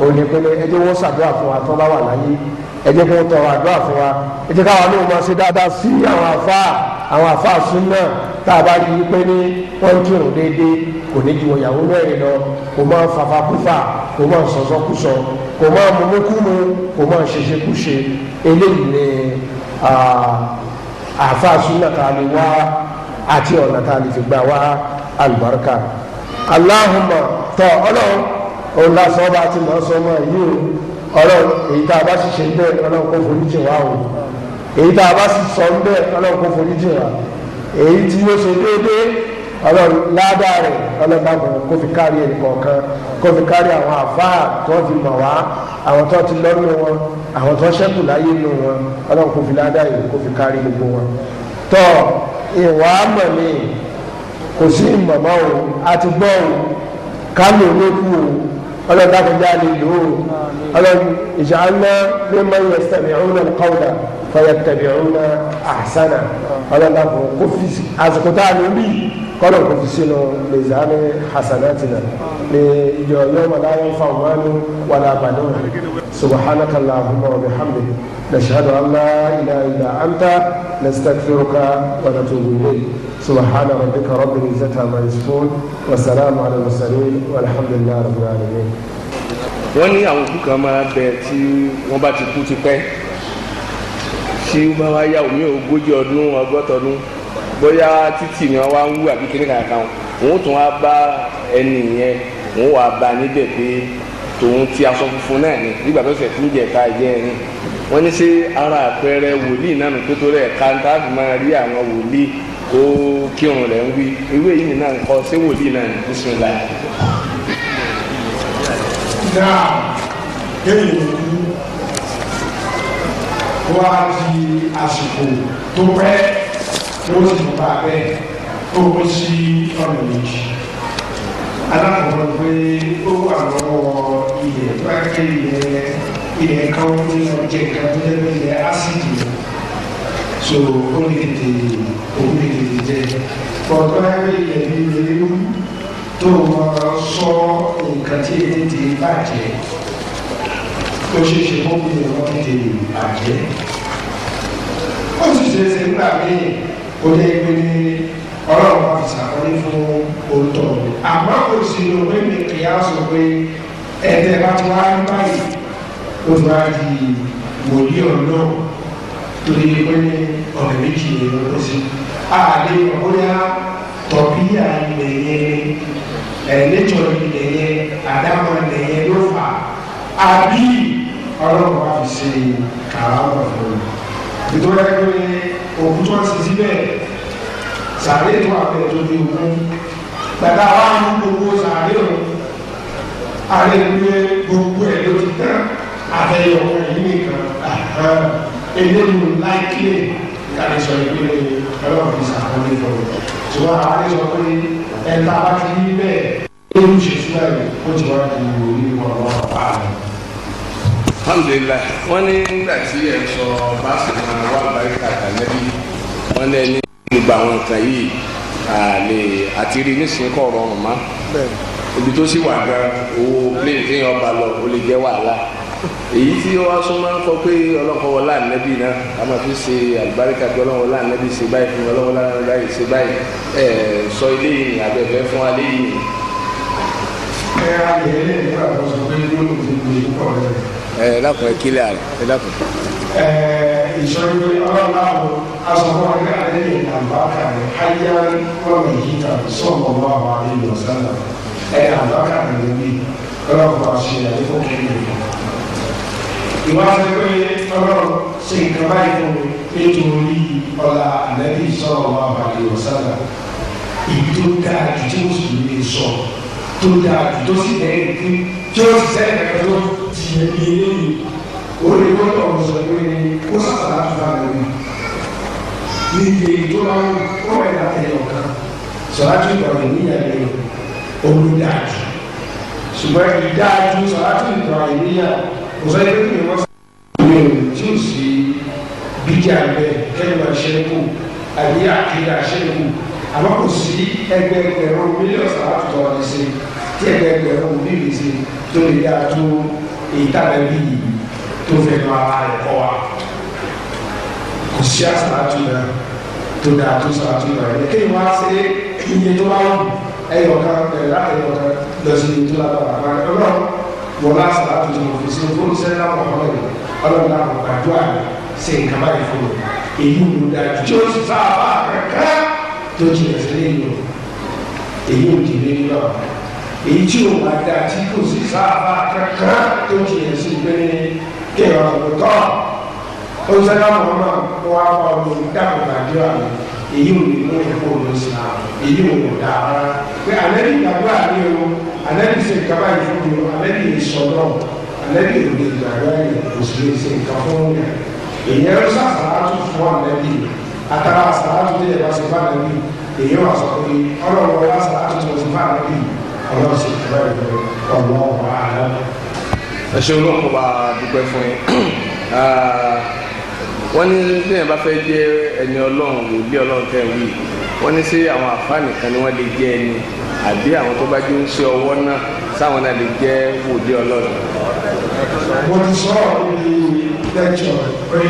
òní pẹ̀lú ẹ jẹ́ wọ́n ṣàdúrà fún wa tó bá wà láyé ẹ jẹ́ kó tọrọ àdúrà fún wa ẹ jẹ́ káwa náà máa ṣe dáadáa sí àwọn àfa súnà tá a bá rí i pé ní wọ́n ń kírun déédéé kò ní ju ìyàwó mẹ́rin lọ kò máa fàfà kúfà kò máa sọ̀sọ́kúsọ kò máa mumúkúmu kò máa ṣèṣekúṣe eléyìí ni àfa súnà tá a lè wá àti ọ̀nà tá a lè fi gbà wá alùbáríkà. Allahumma tọ Ọlọ́run òun lásán ọba àti mọ̀ọ́sọ́mọ́ yìí o Ọlọ́run èyí tá a bá sì ṣe ń bẹ́ẹ̀ Ọlọ́run kò forí jìn wá o èyí tá a bá sì sọ ń bẹ́ẹ̀ Ọlọ́run kò forí jìn wá èyí tí yóò ṣe déédéé Ọlọ́run ládàá rẹ̀ Ọlọ́run dàgbọ̀n kó fi kárí ẹnì kọ̀ọ̀kan kó fi kárí àwọn àfáà tó fi mọ̀ wá àwọn tó ti lọ́nu wọn àwọn tó ṣẹ́kù láyé nù wọn Ọlọ́run kó fi ládàá yìí kó fi kárí gbogbo wọn. tọ́ ìwà mọ̀ mi kò sí ìmọ̀mọ́ o àti gbọ́ o kálò lókù o Ọlọ́run dákúnjá lè lò ó Ọlọ́run ij'alna mimman yastami'una al-qawla fayattabi'una ahsana Ọlọ́run dákún kó fi àsìkò tá a lò bí kọ́lọ̀ kò fi sínú mizani hasanatina ní ìjọ yawma la yanfa'u malun wala banun subhanaka allahumma wa bihamdik nashhadu an la ilaha illa anta nastaghfiruka wa natubu ilayk subhana rabbika rabbil izzati amma yasifun wa salamun ala al-mursalin walhamdulillahi rabbil alamin. wọ́n ní àwọn òkú kan máa bẹ tí wọ́n bá ti kú ti pẹ́ tí wọ́n bá wá yá omi ogójì ọdún ọgọ́ta ọdún bóyá títì ni wọ́n wá ń wú àbí kíní kankan òun tún wá bá ẹni yẹn òun wà bá níbẹ̀ pé tòun ti aṣọ funfun náà ni nígbà tó ṣẹ̀ tún jẹ̀ka ìjẹ́ ẹni wọ́n ní ṣé ara àpẹẹrẹ wòlíì náà nù pé tó rẹ̀ ká ń táàbù máa rí àwọn wòlíì tó kírun rẹ̀ ń wí irú èyí nìyẹn ń kọ́ ṣé wòlíì náà ní bísímìlá. náà kéèyàn wá di àsìkò tó pẹ́ ó sì tún bá bẹ́ẹ̀ ó kó sí ọ̀nà méjì alákọ̀ọ́kọ́ pé ó wà lọ́wọ́ ilẹ̀ pàákẹ́ ilẹ̀ kan ní ọjọ́ kan tó lẹ́nu ilẹ̀ ásìdì so ó lè tètè jẹ ọ̀dọ́ ẹgbẹ́ ilẹ̀ bí ilẹ̀ mú tó máa sọ nǹkan tí èdè ti bàjẹ́ ó ṣe ṣe fún mi wọ́n tètè bàjẹ́ ó sì ṣe é ṣe nígbà míì ó lé gbé ní ọlọ́run bá fi sàkọ́lé fún òótọ́ àmọ́ kò sí ní òwe mi kì í á sọ pé ẹ̀ẹ́dẹ̀ bá ti wá ní báyìí ó ti wá di wòlíì ọ̀nà torí pé ní ọ̀nà méjì ni ó kó sí. àlè bóyá tọ̀bíyà ilẹ̀ yẹn ẹ̀ẹ́dẹ́jọ́ ilẹ̀ yẹn àdámọ̀ ilẹ̀ yẹn ló fà á àbí ọlọ́run bá fi ṣe kàrámọ̀ fún un. nítorí pé òkú tó ń ṣe síbẹ̀ sàárè tó àpẹẹrẹ tó di òkú gbàdá wa mú gbogbo sàárè òun àrẹ ìwé gbogbo ẹ̀ ló ti tán àfẹyọ̀ ọ̀rẹ́ yìí nìkan eléyìí láìpẹ́ káàdì sọ ìpínlẹ̀ ọlọ́run fi sàkóso ìfọ̀rọ̀ ṣùgbọ́n àwọn àrẹ sọ pé ẹ̀ta bá ti rí bẹ́ẹ̀ ewu ṣe sílẹ̀ ó ti wá di orí ọlọ́run pààlọ́. alhamdulillah wọ́n ní nígbà tí ẹ̀ sọ báṣì máa wà Alubarika Annabi wọ́n ní ẹni gbogbo àwọn nǹkan yìí àlè àti rí nísìnyí kọ̀ rọrùn mọ́ ibi tó sì wà gan owó plane téèyàn bá lọ ó lè jẹ́ wàhálà èyí tí ó wá súnmọ́ ń kọ pé ọlọ́kọ̀ wọlé ànábì náà a máa fi ṣe àlùbáríkà pé ọlọ́kọ̀ wọlé ànábì ṣe báyìí fún ọlọ́kọ̀ wọlé ànábì ṣe báyìí sọ ilé yìí ní abẹ́fẹ́ fún alẹ́ yìí. ayé nígbà tó sọ pé gbólóhùn ti gbé púpọ̀ rẹ̀. lákùn ẹ kílẹ̀ rẹ̀ lákùn. ìṣòro ọlọ́láwọ̀ asọ̀rọ̀ ọ̀gá àdéhùn àlùbáríkà rẹ̀ ayé wọ́n mi yí tàbí sọ̀rọ̀ wà wà nínú ọ̀sán náà àlùbáríkà rẹ̀ lórí ọlọ́kọ̀ àṣẹ àdéhùn kékeré. ìwádìí pé ọlọ́run ṣe nǹkan báyìí fún mi nítorí ọ̀la Ànábì sallallahu alaihi wasallam ìbí tó dáa jù tí mo sì lè sọ tó dáa jù tó sì lẹ́yìn pé tí ó sì sẹ́yìn ẹ̀ka tó ti yẹ bí eléyìí orí gbọ́dọ̀ ọ̀rọ̀ sọ pé ó sàtàlá tó bá lórí ní iye tó bá ń kọ́ ẹ̀dá ẹ̀yọ̀ kan sọ̀rọ̀ ìgbọ̀rọ̀ ìníyàwó olùdájú ṣùgbọ́n ìdájú sọ̀rọ̀ ìgbọ̀rọ̀ ìníyàwó òsè pé kí ni wọ́n sọ ní tí ó sì bíjà bẹ́ẹ̀ kẹ́lẹ́ ṣẹ́kù àbí àkíyà ṣẹ́kù àmọ́ kò sí ẹgbẹ̀rún mílíọ̀nù sàlátù ọ̀rẹ́ sí tí ẹgbẹ̀rún mílíọ̀nù sí tó lè dáa tó ìtàlẹ́bí tó fẹ́ nu ara rẹ̀ kọ́ wa kò sí àsàlátù náà tó dáa tó sàlátù náà rẹ̀ kéwìn wá sí iye tó bá wù ẹyọkan bẹ̀rẹ̀ láti ẹyọkan lọ sí iye tó lábàá ọlọ́run wọlá sàlátù tó fi sí fún sẹ́lá mọ̀ọ́mọ́lẹ̀ ọlọ́run náà kò gbàdúrà sí nǹkan báyìí fún mi èyí ò dáa tí ó sì sábà kankan tó jìnnà sí lẹ́yìn o èyí ò jìnnà lẹ́yìn náà èyí tí ò wá dáa tí kò sì sábà kankan tó jìnnà sí lẹ́yìn kéèyàn ọ̀dọ̀ tọ́ ó sẹ́lá mọ̀ọ́mọ́ wá pa ọdún dàpọ̀ gbàdúrà mi èyí ò lè mú ẹ̀kọ́ lọ sí i èyí ò dáa rárá pé Ànábì gbàdúrà ní o Ànábì ṣe kaba yìí fún mi Ànábì yìí sọ̀rọ̀ Ànábì ò lè gbàdúrà yìí kò sì lè ṣe nǹkan fún mi èyí ẹ̀rọ sàṣàlátù fún Ànábì atara sàlátù tó yẹ bá ṣe fún Ànábì èyí wà sọ pé ọlọ́run wọlé sàlátù tó ṣe fún Ànábì ọlọ́run ṣe kaba yìí fún ọlọ́run wà á lọ. ẹ ṣeun náà kó bá a dúpẹ́ fún yín wọ́n ní bí ẹ̀ bá fẹ́ jẹ́ ẹni ọlọ́run wòlíì ọlọ́run tẹ̀ wí wọ́n ní sí àwọn àfáà nìkan ni wọ́n lè jẹ́ ẹni àbí àwọn tó bá jẹ́ ń ṣe ọwọ́ náà sáwọn náà lè jẹ́ wòlíì ọlọ́run. mo ti sọ níbi lẹ́kṣọ̀ pé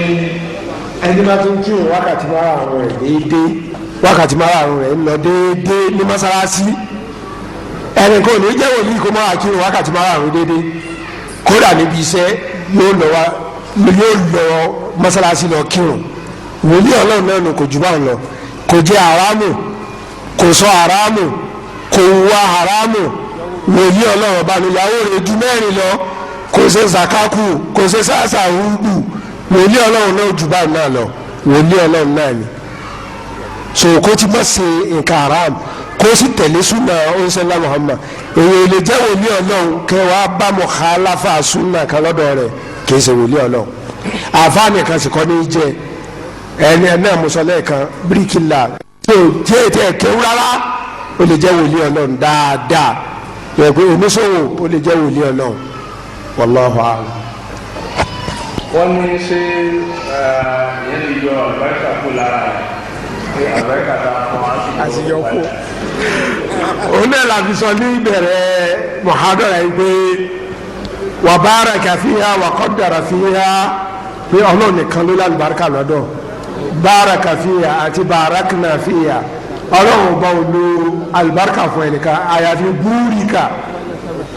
ẹni bá tún kí òun wákàtí márùn-ún rẹ̀ déédéé wákàtí márùn-ún rẹ̀ ń lọ déédéé ní mọ́sálásí ẹnì kan ò ní jẹ́ wòlíì kó máa kí òun wákàtí márùn-ún déédéé kódà níbi iṣẹ́ yóò lọ mọ́sálásí lọ kírun wòlíì ọlọ́run náà nù kò jù báwọn lọ kò jẹ́ haramu kò sọ haramu kò wá haramu wòlíì ọlọ́run ọba ní ìyàwó rẹ̀ ju mẹ́rin lọ kò ṣe zakaku kò ṣe sáàsà rúgbù wòlíì ọlọ́run náà jù báwọn náà lọ wòlíì ọlọ́run náà ni so kó ti má ṣe nǹkan haram kó sì tẹ̀lé súnà ọ̀nsẹ̀lá Muhammad èyí lè jẹ́ wòlíì ọlọ́run kẹwàá bá mukhalafa súnà kan lọ́dọ̀ rẹ̀ kì í ṣe wòlíì ọlọ́run àfáàní kan sì kọ́ ní jẹ ẹni ẹ̀ náà mùsọ̀lẹ́ kan bíríkìlà tí ò jẹ́ ètò ẹ̀kẹ́wù rárá ó lè jẹ́ wòlíì ọlọ́run dáadáa yẹ pé oníṣòwò ó lè jẹ́ wòlíì ọlọ́run wallahu a'lam. wọ́n ní ṣé ìyẹn lè yọ àlùbáríkà kó lára rẹ̀ àlùbáríkà tá a fọ́n á sì yọ kó. òun náà làbí sọ ní ìbẹ̀rẹ̀ muhadara yìí pé wa baraka fiha wa qaddara fiha pé ọlọ́run nìkan ló lálùbáríkà lọ́dọ̀ baraka fiha àti barakna fiha ọlọ́run ọba ò lo àlùbáríkà fún ẹnìkan àyàfi búríkà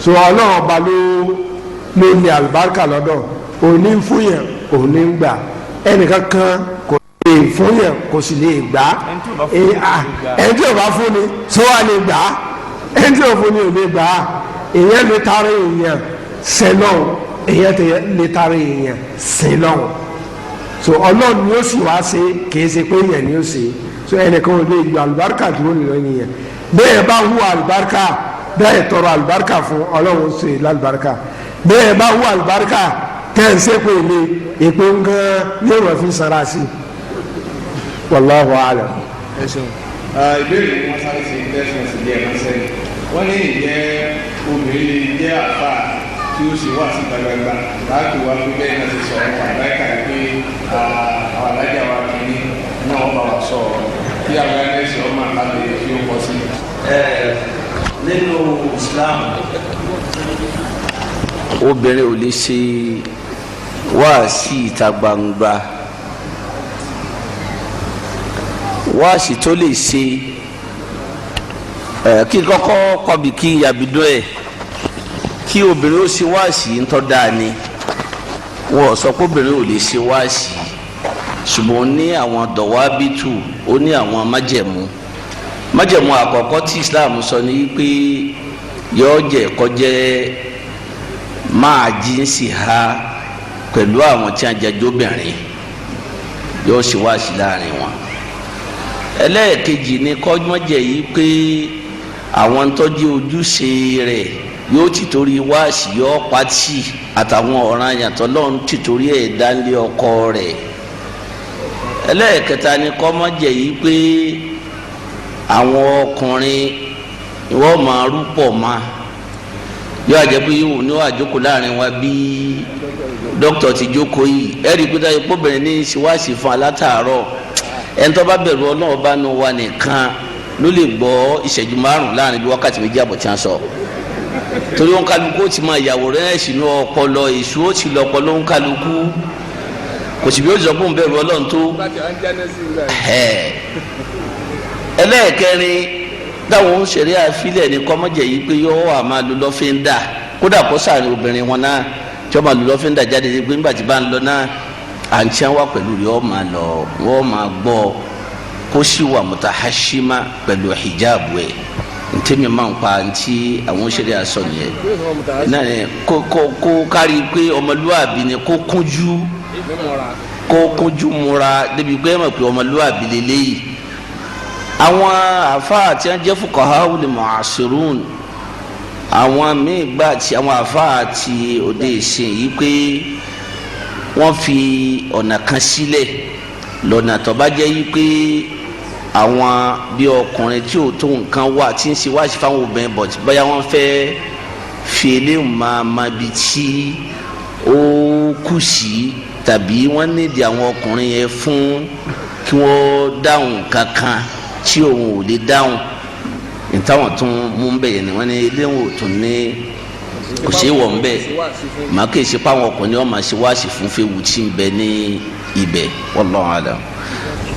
so ọlọ́run ọba ló ní àlùbáríkà lọ́dọ̀ òní ń fún yẹn òní ń gbà ẹnìkan kan kò lè fún yẹn kò sì lè gbà ẹni tí ò bá fún ni tó wà lè gbà ẹni tí ò fún ni ò lè gbà èèyàn lè tarí èèyàn sẹlọ́n èèyàn tẹ lè tarí èèyàn sẹlọ́n so ọlọ́run ni ó sì wá ṣe kì í ṣe pé èèyàn ni ó ṣe so ẹnìkan ò lè gbà àlùbáríkà dúró nínú ènìyàn bẹ́ẹ̀ bá hu àlùbáríkà bẹ́ẹ̀ tọrọ àlùbáríkà fún ọlọ́run ó ṣe lálùbáríkà bẹ́ẹ̀ bá hu àlùbáríkà tẹ́ǹsẹ́ pé ilé èpè ń gan ní ìwọ̀n fi sara sí wallahu a'lam. ẹ ṣeun ìbéèrè ni wọ́n sáré sí tẹ́sán sí ilé ẹ̀rọ sẹ́yìn wọ́n ní ìjẹ́ obìnrin lè jẹ́ àfà tí ó ṣe wà sí gbàgbàgbà láti wá pé bẹ́ẹ̀ náà ti sọ̀rọ̀ àbáyíká yìí pé àwọn alájà wa kì í náà wọ́n bá wa sọ̀rọ̀ kí àwọn ẹlẹ́sì ọmọ àkàlẹ̀ fi ó pọ̀ sí. nínú Islam obìnrin ò lè ṣe wáàsí ìta gbangba wáàsí tó lè ṣe kí kọ́kọ́ kọbi kí yabidó ẹ̀ kí obìnrin ó ṣe wáàsí ńtọ́ dáa ni wọ́n sọ pé obìnrin ò lè ṣe wáàsí ṣùgbọ́n ó ní àwọn dọ̀wábìtù ó ní àwọn májẹ̀mú àkọ́kọ́ tí Islam sọ ní pé yóò jẹ́ kọjẹ́ máa jíǹsì ha pẹ̀lú àwọn tí a jẹ́ jóbìnrin yóò ṣe wáàsí láàrin wọn. ẹlẹ́ẹ̀kejì ni kọ́mọ́jẹ̀ yìí pé àwọn tọ́jú ojúṣe rẹ̀ yóò ti torí wáàsí yóò pàtì àtàwọn ọ̀ràn yàtọ̀ lọ́n ti torí ẹ̀ dánlé ọkọ rẹ̀. ẹlẹ́ẹ̀kẹta ni kọ́mọ́jẹ̀ yìí pé àwọn ọkùnrin wọ́n máa rúpọ̀ máa yóò àjẹ́ pé yóò ní wàá jókòó láàrin wa bí dókítà ti jókòó yìí ẹ̀rí pé táyé pọ́bìnrin ní ṣíwáṣí fún alátàárọ̀ ẹni tó bá bẹ̀rù Ọlọ́run bá nu wa nìkan ló lè gbọ́ ìṣẹ́jú márùn láàrin bí wákàtí méjì àbọ̀ tí wọ́n sọ torí wọn kálukú ó ti máa yàwòrán ẹ̀ sínú ọpọlọ èṣù ó ti lọ ọpọlọ ń kálukú kò sì bí ó sọ fún bẹ̀rù Ọlọ́run tó ẹlẹ́ẹ̀kẹrin táwọn òṣèré àfilẹ̀ ní kọ́mọ́jẹ̀ yìí pé yóò wà máa lo lọ́fíńdà kódà kó sàárín obìnrin wọn náà tí wọ́n máa lo lọ́fíńdà jáde ní pé nígbà tí bá ń lọ náà à ń tiẹ́ wá pẹ̀lú rẹ̀ wọ́n máa lọ wọ́n máa gbọ́ kó sì wà mutahashima pẹ̀lú hijabu ẹ̀ ntẹ́mi máa ń pa ntí àwọn òṣèré àṣọ nìyẹn náà ni kó kárí pé ọmọlúwàbí ni kó kúnjú múra débi pé ẹ mọ̀ pé ọmọlúwàbí lélẹ́yìí. àwọn àfáà tí wọ́n jẹ́ fuqaha'ul mu'asirun àwọn míì gbà tí àwọn àfáà tí òde ìsìn yìí pé wọ́n fi ọ̀nà kan sílẹ̀ lọ́nà tó bá jẹ́ yìí pé àwọn bí ọkùnrin tí ò tó nǹkan wà tí ń ṣe wáṣí fáwọn obìnrin bọ̀ tí báyà wọ́n fẹ́ fi eléyìí máa bi tí ó kù sí tàbí wọ́n nídìí àwọn ọkùnrin yẹn fún kí wọ́n dáhùn kankan tí òun ò lè dáhùn nítawọn tún mú bẹ yẹn ni wọn ní ilé wọn ò tún ní kò ṣeé wọ̀ ń bẹ màá kì í ṣe pé àwọn ọkùnrin wọn máa ṣe wáàsí fún fẹ́wù tí ń bẹ ní ibẹ̀ wallahu alam.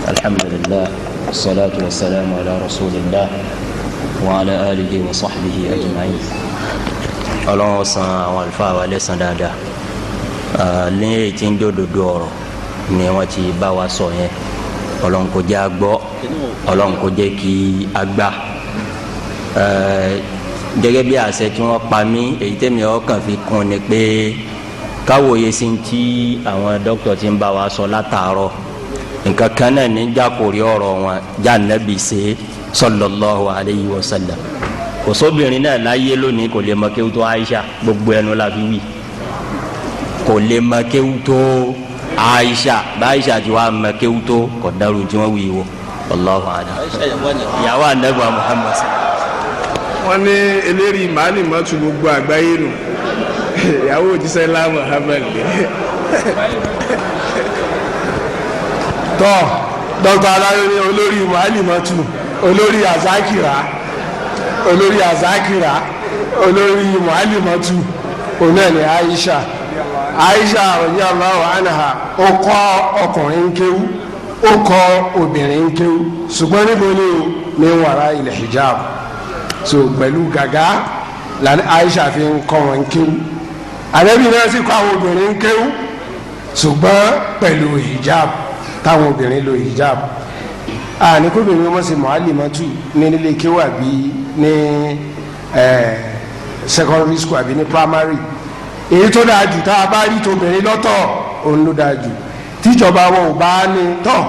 alhamdulillah salatu wa salamu ala rasulillah wa ala alihi wa sahbihi ajma'in. ọlọ́run san àwọn àlùfáà wa lẹ́san dáadáa lẹ́yìn èyí tí ń dòdòdó ọ̀rọ̀ ni wọ́n ti bá wa sọ yẹn ọlọ́run kò jẹ́ agbọ́ ọlọ́run kò jẹ́ kí a gbà gẹ́gẹ́ bí àṣẹ tí wọ́n pa mí èyí tẹ́mi ọkàn fi kún ni pé káwòye sí ti àwọn dókítà tí ń bá wa sọ látàárọ̀ nǹkan kan náà ní jákòrí ọ̀rọ̀ wọn já Ànábì ṣe sallallahu alayhi wa sallam kò sóbìnrin náà láyé lónìí kò lè mọ kéwú tó Aisha gbogbo ẹnu la fi wí kò lè mọ kéwú tó Aisha báyìísà tí wàá mọ kéwú tó kò dárò tí wọ́n wí wo Allahu a'lam. ìyàwó Annabi Muhammad. wọ́n ní eléyìí màálì mọ́tò gbogbo àgbáyé nù ìyàwó òjíṣẹ́ ńlá Muhammad. tọ́ dr Alaye ní olórí màálì mọ́tò olórí azakira olórí màálì mọ́tò òun náà ní Aisha radiyallahu anha ó kọ́ ọkùnrin kéwú ó kọ́ obìnrin kéwú ṣùgbọ́n níbo ni o ní wàrà ilẹ̀ hijab so pẹ̀lú gàgá lànà Aisha fi ń kọ́ wọn kéwú Ànábì náà sì kọ́ àwọn obìnrin kéwú ṣùgbọ́n pẹ̀lú hijab táwọn obìnrin lo hijab ní kóbìnrin wọn sì mu'allimatu ní nílé kéwú àbí ní secondary school àbí ní primary èyí tó dáa jù tá a bá rí tóbìnrin lọ́tọ̀ òun ló dáa jù tíjọba wọn ò bá ní tọ́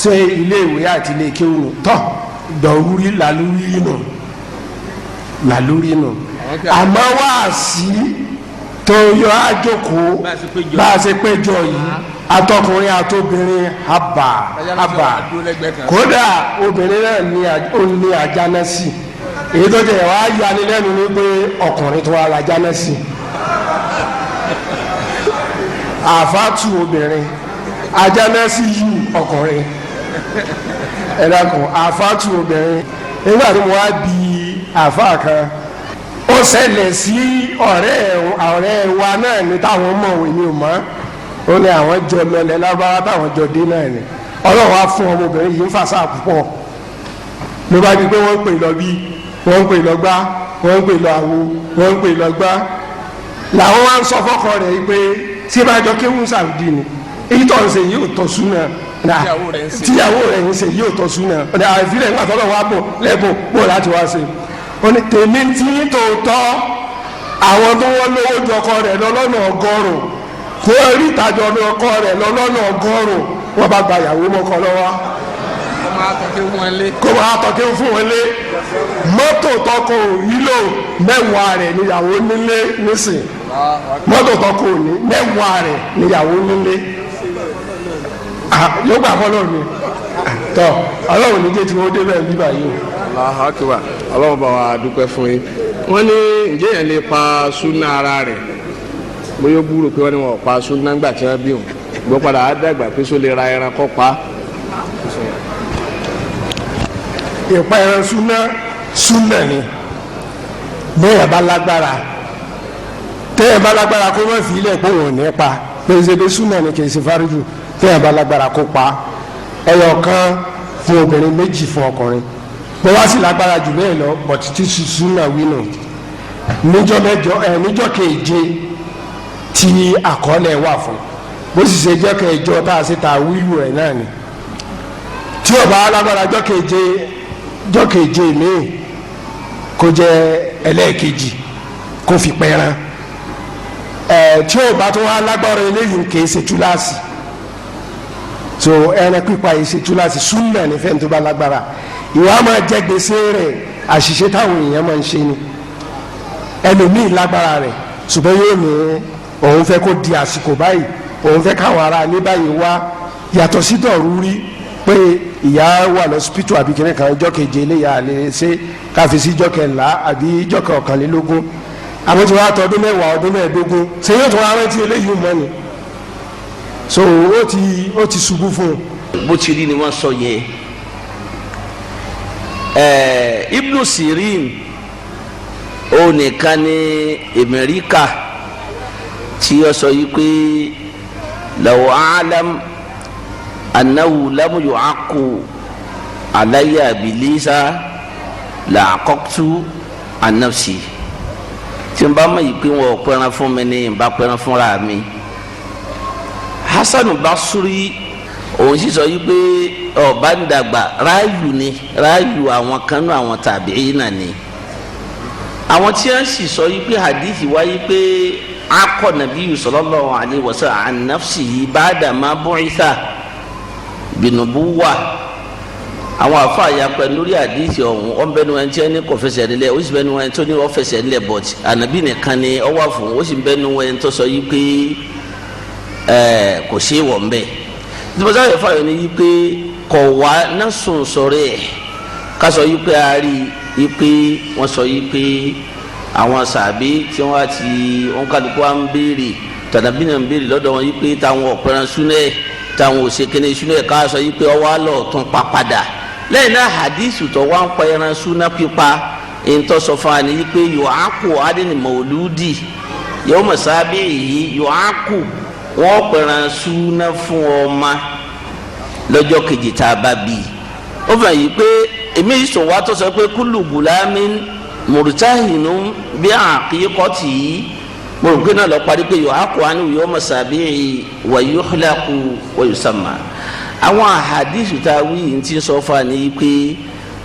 ṣe ilé ìwé àti ilé kéwù nù tọ́ dọ̀rúrí làlúrí nù àmọ́ wá sí tó yọ àjòkó bá a ṣe péjọ yìí atọkùnrin àtobìnrin àbà kódà obìnrin náà ní àjánásì èyí tó jẹ́ wá yanilẹ́nu ní pé ọkùnrin tó wà lájánásì àfàtù obìnrin ajánásí yìí ọkùnrin ẹ̀dàkùn àfàtù obìnrin nígbà tí mo wá bi àfà kan ó ṣẹlẹ̀ sí ọ̀rẹ́ wa náà ní táwọn mọ̀wé mi ò mọ̀ ó ní àwọn jọ lọlẹ̀ lábáwá táwọn jọ dé náà ni ọlọ́run á fún ọmọbìnrin yìí ń fàṣà púpọ̀ ló bá di pé wọ́n ń pè lọ bí wọ́n ń pè lọ gbá wọ́n ń pè lọ àwo wọ́n ń pè lọ gbá làwọn wá ń sọ fọ́kọ rẹ̀ pé tí bá jọ kéwù sàrúdì ni èyí tó ń ṣe yìí ò tọ́ súnà tíyàwó rẹ̀ ń ṣe yìí ò tọ́ súnà ọ̀dà àìfilẹ̀ nígbà tó lọ wá bò lẹ́bùn bò láti wá ṣe ó ní tèmi tí tòótọ́ àwọn tó wọ́n lówó ju ọkọ rẹ̀ lọ́lọ́nà ọgọ́rùn kó rí ìtajọ ọkọ rẹ̀ lọ́lọ́nà ọgọ́rùn wọ́n bá gba ìyàwó mọ́kọ lọ́wọ́ kó máa tọ́kẹ́ fún wọn lé mọ́tò tọkọ ìlò mẹ́wàá rẹ̀ níyàwó nílé nísìn mọ́tò tọkọ òní mẹ́wàá rẹ̀ níyàwó nílé yóò gbà fọlọ́ mi tọ́ ọlọ́run ní jẹ́ tí wọ́n dé bẹ́ẹ̀ bíbá yìí o. Allahu Akbar ọlọ́run bá wa dúpẹ́ fún yín wọ́n ní ǹjẹ́ yẹn lè pa súnà ara rẹ̀ bóyá ó búrò pé wọ́n ní wọn ò pa súnà ńgbà tí wọ́n bí òun gbọ́ padà á dàgbà pé só lè ra ẹran kọ́ pa. ìpa ẹran súnà ni bẹ́ẹ̀ bá lágbára tẹ́ẹ̀ bá lágbára kó má fi ilẹ̀ pé òun ò ní pa pé ṣe pé súnà ni kì í ṣe fáríjù tẹ́ẹ̀ bá lágbára kó pa ẹyọ kan fún obìnrin méjì fún ọkùnrin bó wá sí lágbára jù bẹ́ẹ̀ lọ bọ̀tí tí súnà wí nù níjọ́ keje tí àkọọ́lẹ̀ wà fún bó sì ṣe jẹ́ kẹjọ tá a ṣe ta wílù rẹ̀ náà ni tí ó bá alágbára jọ́ keje míì kó jẹ́ ẹlẹ́ẹ̀kejì kó fi pẹ́ran tí ó bá tó wá lágbára eléyìí kì í ṣe túláàsì so ẹran pípa yìí ṣe túláàsì súnà ní fẹ́ni tó bá lágbára ìwà máa jẹ gbèsè rẹ̀ àṣìṣe táwọn èèyàn máa ń ṣe ni ẹlòmíì lágbára rẹ̀ ṣùgbọ́n yóò ní òun fẹ́ kó di àsìkò báyìí òun fẹ́ káwọn ará ní báyìí wá yàtọ̀ sí dọ̀rúrí pé ìyá wà lọ́sípítù àbí kìnìún kan ìjọ keje eléyà lè ṣe káfí sí ìjọ kẹńlá àbí ìjọ kọkànlélógún àmọ́ tí wọ́n á tọ́ ọdún mẹ́wàá ọdún mẹ́ẹ̀ẹ́dógún ṣé yóò tún wá rántí eléyìí mọ́ ni so ó ti ṣubú fún un. bó ti rí ni wọ́n sọ yẹn Ibnu Sirin ó nìkan ní Amẹ́ríkà tí ó sọ yìí pé law a'lam annahu lam yu'aqqu alayya bilisa la'aqaqtu an nafsi tí n bá mọ̀ yìí pé wọn ò pẹran fún mi ní n bá pẹran fúnra mi. Hasanu Basri òun sì sọ yìí pé ọba ń dàgbà ráàyù àwọn kan náà àwọn tàbíìn náà ni àwọn tí wọn sì sọ yìí pé hadithi wáyé pé akọ nàbí sallallahu alaihi wasallam an nafsihi ba'da ma bu'itha binubuwa àwọn afa àyàpẹ lórí hadithi ọ̀hún ọ̀nbẹ́ni wọn tí wọn ní kò fẹsẹ̀ nílẹ̀ ó sì bẹ́ni wọn tó ní wọ́n fẹsẹ̀ nílẹ̀ but ànàbí nìkan ni ó wà fún ó sì bẹ́ni wọn tó sọ yìí pé kò sí wọ̀ ń bẹ́ẹ̀ tìmọ̀tà yẹn fààyàn ni yìí pé kọ̀ wá náà sùn sọ̀rọ̀ ẹ̀ ká sọ yìí pé a rí yìí pé wọ́n sọ yìí pé àwọn sàbí tí wọ́n ti wọ́n kálukú wa ń béèrè tàdàbí náà ń béèrè lọ́dọ̀ wọn yìí pé táwọn ọ̀pẹ̀rẹ̀ súnẹ̀ táwọn òṣèkéne súnẹ̀ ká sọ yìí pé ọwọ́ àlọ́ tún pa padà lẹ́yìn náà hadithu tó wá ń pa ẹran súnà pípa ètò sọ fún wa ni yìí pé yòó àkù adínì mọ̀lúdì yòó mọ̀sábì yìí yòó àkù wọ́n pẹ̀ràn súnà fún ọmọ lọ́jọ́ kejì tá a bá bí ó fẹ́ yìí pé èmi yìí sọ wá tó sọ pé kúlù gùlámì mùrùtáhìnú bí àkíkọ́tì yìí mo rò pé náà lọ parí pé yòó àkọ́ àánú yòó mọ̀sábì wà yóò xilàkù wà yóò sàmà àwọn àhàdìsù tá a wí yìí ti sọ fún wa ní pé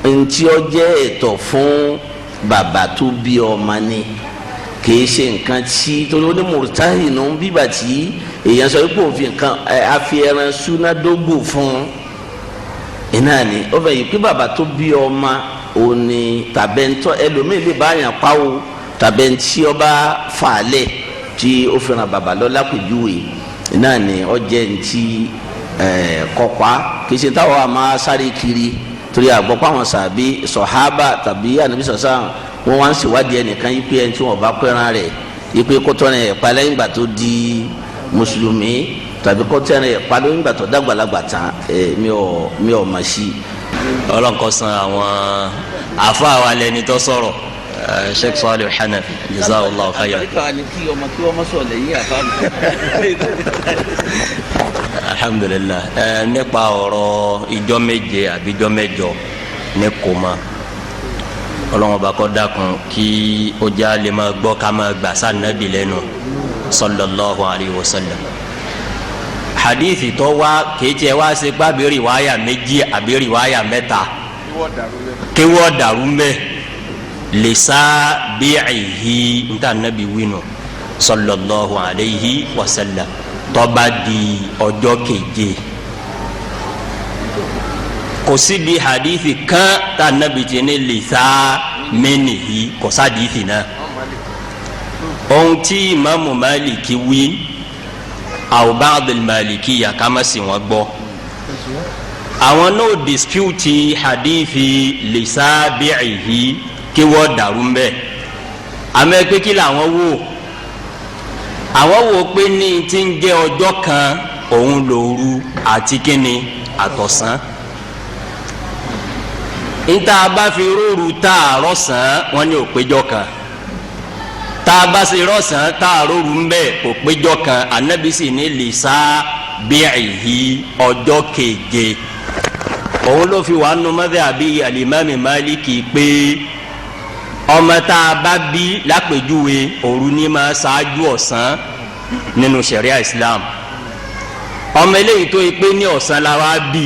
ntí ó jẹ́ ẹ̀tọ́ fún bàbá tó bí ọmọ ni kìí ṣe nǹkan tí torí ó ní mùrùtáhìnú bíbà tí èèyàn sọ pé òfin kan àfi ẹran súná dógbò fún iná ni ó fẹ́ yìí pé bàbá tó bí ọmọ òní tàbẹ́ntọ́ ẹlòmíì lè bá yàn pawó tàbẹ́ntì ọba fàálẹ̀ tí ó fẹ́ràn bàbá lọ lápèjúwe iná ni ó jẹ́ ntí kọ̀pá kìí ṣe táwọn àmọ́ sáré kiri torí àgbọ̀pọ̀ àwọn sàbí sọ̀hábà tàbí ànábì sọ̀sán wọn wá ń ṣèwádìí ẹnìkan yìí pé ẹni tí wọn bá pẹ́ràn rẹ̀ yìí pé kótó rẹ̀ pa lẹ́yìn ìgbà tó di mùsùlùmí tàbí kótó rẹ̀ pa lẹ́yìn ìgbà tó dàgbàlagbà tán mi ò mọ̀ sí. ọlọ́nkọ́ san àwọn àfa wa lẹni tó sọ̀rọ̀ Sheikh Salih Hanafi jazakallahu khairan. Alubarika ni kí ọmọ sọ lẹ́yìn àfàmù. Alhamdulillah. Nípa ọ̀rọ̀ ìjọ méje àbí ìjọ mẹ́jọ ní kòmá Ọlọ́run bá kọ́ dákun kí ó já lè máa gbọ́ ká máa gbà sá Ànábì lẹ́nu sallallahu alayhi wa sallam. Hadithi tó wá kéétì wá ṣe gbàgbé riwaya méjì àbí riwaya mẹ́ta kí wọ́n dàrú mẹ́ lè sá bi'ihi níta Ànábì wínú sallallahu alayhi wa sallam tó bá di ọjọ́ keje. Kò síbi hadithi kan tá Ànábì ti ní lè sá mẹ́nìyí kò sá hadithi náà. Ohun tí Imaamu Maliki wí aw ba'd al-Malikiyya ká má sì wọ́n gbọ́. Àwọn náà dispute hadithi lè sá bi'ihi kí wọ́n dàrú mbẹ́. Àmọ́ pé kí làwọn wò? Àwọn wò pé ní ti ń jẹ́ ọjọ́ kan òun lòru àti kíni àtọ̀sán. Níta bá fi róòrù tá a rọ̀sán wọ́n ní òpéjọ kan. Tá a bá ṣe rọ̀sán tá a róòrù mbẹ́ òpéjọ kan Ànábì sì ní lè sá bi'ihi ọjọ́ keje. Òun ló fi wà nù madhabi al-Imam Maliki pé ọmọ tá a bá bí lápèjúwe òru ní máa ṣáájú ọ̀sán nínú sharia Islam. Ọmọ eléyìí tó yẹ pé ní ọ̀sán la wá bí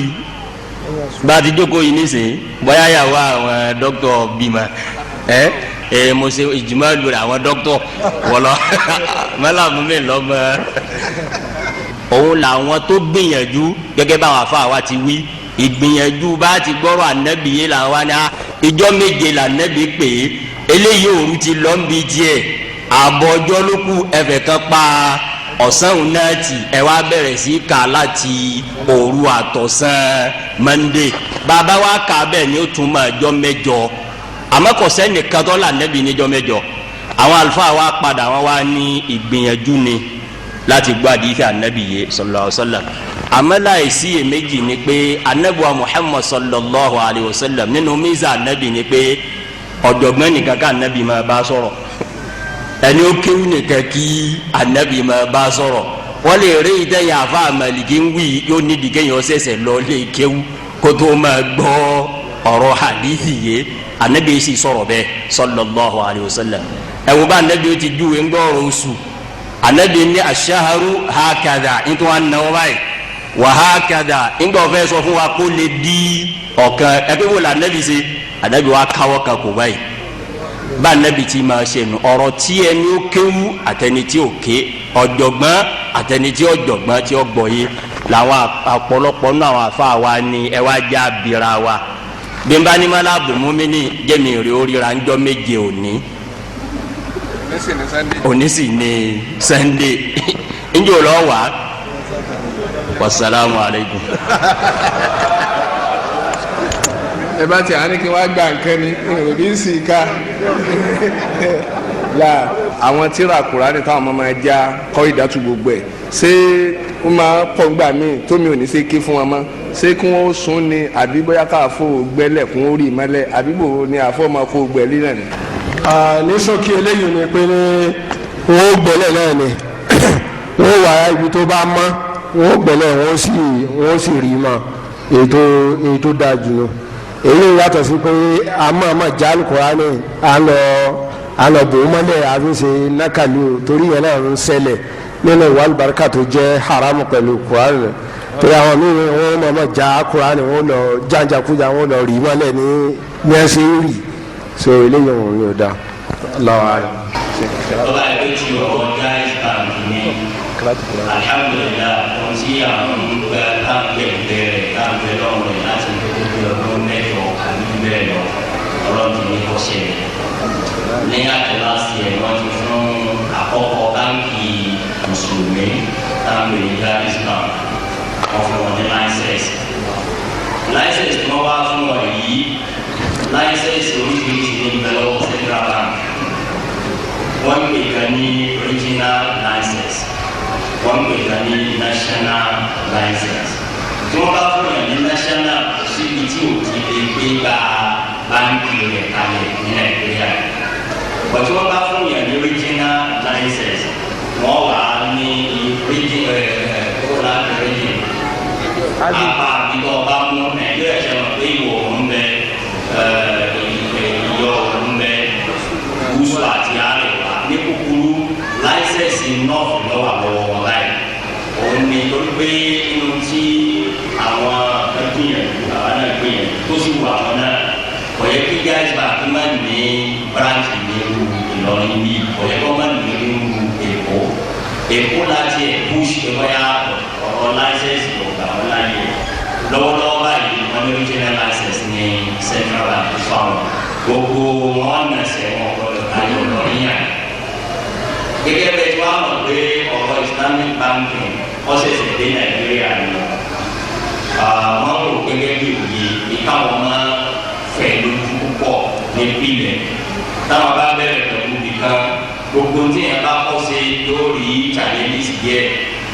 bá a ti jókòó yìí nísìnyí bóyá yàwó àwọn dókítà bímọ mo ṣe ìjùmọ̀ lórí àwọn dókítà wọlọ mọ́làmú mi lọ́mọ. Òun làwọn tó gbìyànjú gẹ́gẹ́ báwọn afa wa ti wí ìgbìyànjú bá ti gbọ́rọ̀ Ànábì yé làwọn wá ní ìjọ méje l'Ànábì pé eléyìí òru ti lọ ń bi tiẹ̀ àbọ̀ ọjọ́ ló kù ẹ̀fẹ̀ kan pa ọ̀sán òun náà tì ẹ̀ wá bẹ̀rẹ̀ sí kà láti òru àtọ̀sán Monday bàbá wa kà bẹ́ẹ̀ ni ó tún máa jọ mẹ́jọ àmọ́ kò sẹ́nìkan tó l'Ànábì níjọ mẹ́jọ. Àwọn àlùfáà wa padà wọn wá ní ìgbìyànjú ni láti gbọ́ àdìsí Ànábì yé sallallahu alaihi wasallam. Àmọ́ láìsí èméjì ni pé Ànábì wa Muhammad sallallahu alaihi wasallam nínú mísà Ànábì ni pé ọ̀jọ̀gbọ́n nìkan ká Ànábì máa bá sọ̀rọ̀ ẹni ó kéwù nìkan kí Ànábì máa bá sọ̀rọ̀. Wọ́n lè rí ìtẹ̀yìn àfa Màlìkí ń wí yóò ní ìdíkẹ́yìn ṣẹ̀ṣẹ̀ lọ lé kéwù kó tó máa gbọ́ ọ̀rọ̀ hadithi yé Ànábì sì sọ̀rọ̀ bẹ́ẹ̀ sallallahu alaihi wasallam. Ẹ̀wọ̀n bá Ànábì ó ti dúwe ń gbọ́ ọ̀rọ̀ oṣù Ànábì ní ash-shahru hakadha nítorí wọn náwó báyìí wàhákàdà ńgbà ọ̀fẹ́ sọ fún wa kó lè di ọ̀kan ẹgbẹ́ wo la Ànábì ṣe Ànábì wa káwọ́ kan kò báyìí bá Ànábì tí máa ṣe nù ọ̀rọ̀ tí ẹni ó kéwú àtẹni tí ó ké ọ̀jọ̀gbọ́n àtẹni tí ọ̀jọ̀gbọ́n tí ó gbọ́ yé làwọn ọ̀pọ̀lọpọ̀ náà àwọn afa wa ni ẹ wá já bira wa bí n bá ní mọ́lá bùnmúmi ní jẹ́mi rè ó ríra ńjọ́ méje òní sì ní Sunday ńjọ́ lọ́ọ́ wá wasalaamu aleykum. ẹ bá ti àní kí wọ́n gbà nǹkan ni òbí ń sì ká la àwọn tíra Kùránì táwọn ọmọ máa já kọ́ ìdátù gbogbo ẹ̀ ṣé ó máa pọ̀ gbà míì tómi ò ní ṣe ké fún wọn mọ́ ṣé kí wọ́n sún ni àbí bóyá káàfó gbẹ́lẹ̀ kún ó rí ìmọ́lẹ̀ àbí bò ní àfọ́ máa kó gbẹ̀lí náà ni. ní ṣókí eléyìí ni pé wọ́n gbẹ́lẹ̀ náà ni wọ́n wà ibi tó bá mọ́ wọ́n gbẹ̀lẹ̀ wọ́n sì rí mọ́ èyí tó dáa jù lọ. Èyí yàtọ̀ sí pé àmọ́ já Al-Kùránì à ń lọ bò ó mọ́lẹ̀ àfi ṣe nákàlù torí yẹn náà ń ṣẹlẹ̀ nínú ìwà Alubarika tó jẹ́ haramu pẹ̀lú Kùránì torí àwọn míì wọ́n mọ̀ já Kùránì wọ́n lọ jàǹjàkújà wọ́n lọ rí mọ́lẹ̀ ní ẹsẹ̀ rí so eléyìí wọn yóò dá lọ́wọ́ rẹ̀. ọba ẹgbẹ́ tí ọkọ̀ já ìsìlámù ní alhamdulilayi ohun tí àwọn olùgbà táǹpẹ̀ bẹ̀rẹ̀ táǹpẹ̀ lọ́rùn láti gbogbo ọdún mẹ́jọ àbí bẹ́ẹ̀ lọ ọlọ́dún ní kò ṣẹlẹ̀ ní àtẹ̀láṣí ẹ̀ wọ́n ti fún àkọ́kọ́ báńkì mùsùlùmí táǹpẹ̀ ní Jaiz Bank wọ́n fún wọn ní láìsẹ̀sì tí wọ́n wá fún wọn yìí láìsẹ̀sì oríṣiríṣi ní bẹ̀rẹ̀ Central Bank wọ́n pè kan ní original license wọ́n pè kan ní national license tí wọ́n bá fún yàn ní national síbi tí ò ti lè gbé gba báńkì rẹ̀ kalẹ̀ ní Nàìjíríà wọ́n tí wọ́n bá fún yẹn ní original license wọ́n wà ní kóla region apá àbíkọ́ ọba mú nàìjíríà ṣe mọ̀ pé ìwọ̀ ọ̀hún bẹ ìyọ̀ ọ̀hún bẹ gúúsù àti àríwá ní kúkúrú license north lọ́wọ́ àwọ̀ wọn báyìí òun ni torí pé inú tí àwọn gbìyànjú àwọn náà gbìyànjú tó sì wù àwọn náà kò yẹ kí guys bá kí má ní branch ní irú Ìlọrin bí kò yẹ kó má ní irú Èkó láti ẹ̀ push ìwọ́yà ọ̀rọ̀ license ọ̀gá wọn láyé lọ́wọ́lọ́wọ́ báyìí wọ́n ní regional license ní central bank fáwọn gbogbo wọn nà sẹ́wọ̀n ọ̀rọ̀ ayé Ìlọrin yàn gẹ́gẹ́ bẹ́ẹ̀ tí wọ́n mọ̀ pé ọ̀rọ̀ Islamic banking ọ̀sẹ̀sẹ̀ dé Nàìjíríà ni wọ́n rò gẹ́gẹ́ bí òye ìkáwọn máa fẹ̀ lójú púpọ̀ ní ìpìlẹ̀ táwọn bá bẹ̀rẹ̀ pẹ̀lú nìkan gbogbo tí yẹn bá kọ́ sí yóò rí challenges díẹ̀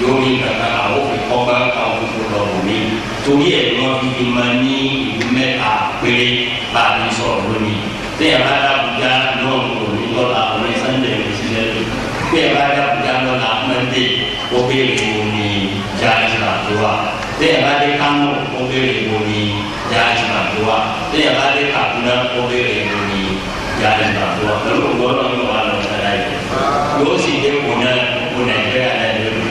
yóò rí kankan àwọn òfin kọ́gbá káwọn òfin lọ wò mí torí ẹ̀ ni wọ́n fi máa ní ìlú mẹ́ta péré bá a ní sọ̀rọ̀ lónìí tí yẹn bá dàbújá náà kò ní lọ́la ọ̀nà Sunday ní sílẹ̀ lónìí tí yẹn bá dàbújá lọ́la Monday ó béèrè wo ni jáde àti wá tí yẹn bá dé Kánò ó béèrè wo ni jáde àti wá tí yẹn bá dé Kaduna ó béèrè wo ni jáde àti wá pẹ̀lú ògbọ́n náà wà lọ́wọ́ yóò sì dé kóná kó Nàìjíríà náà lórí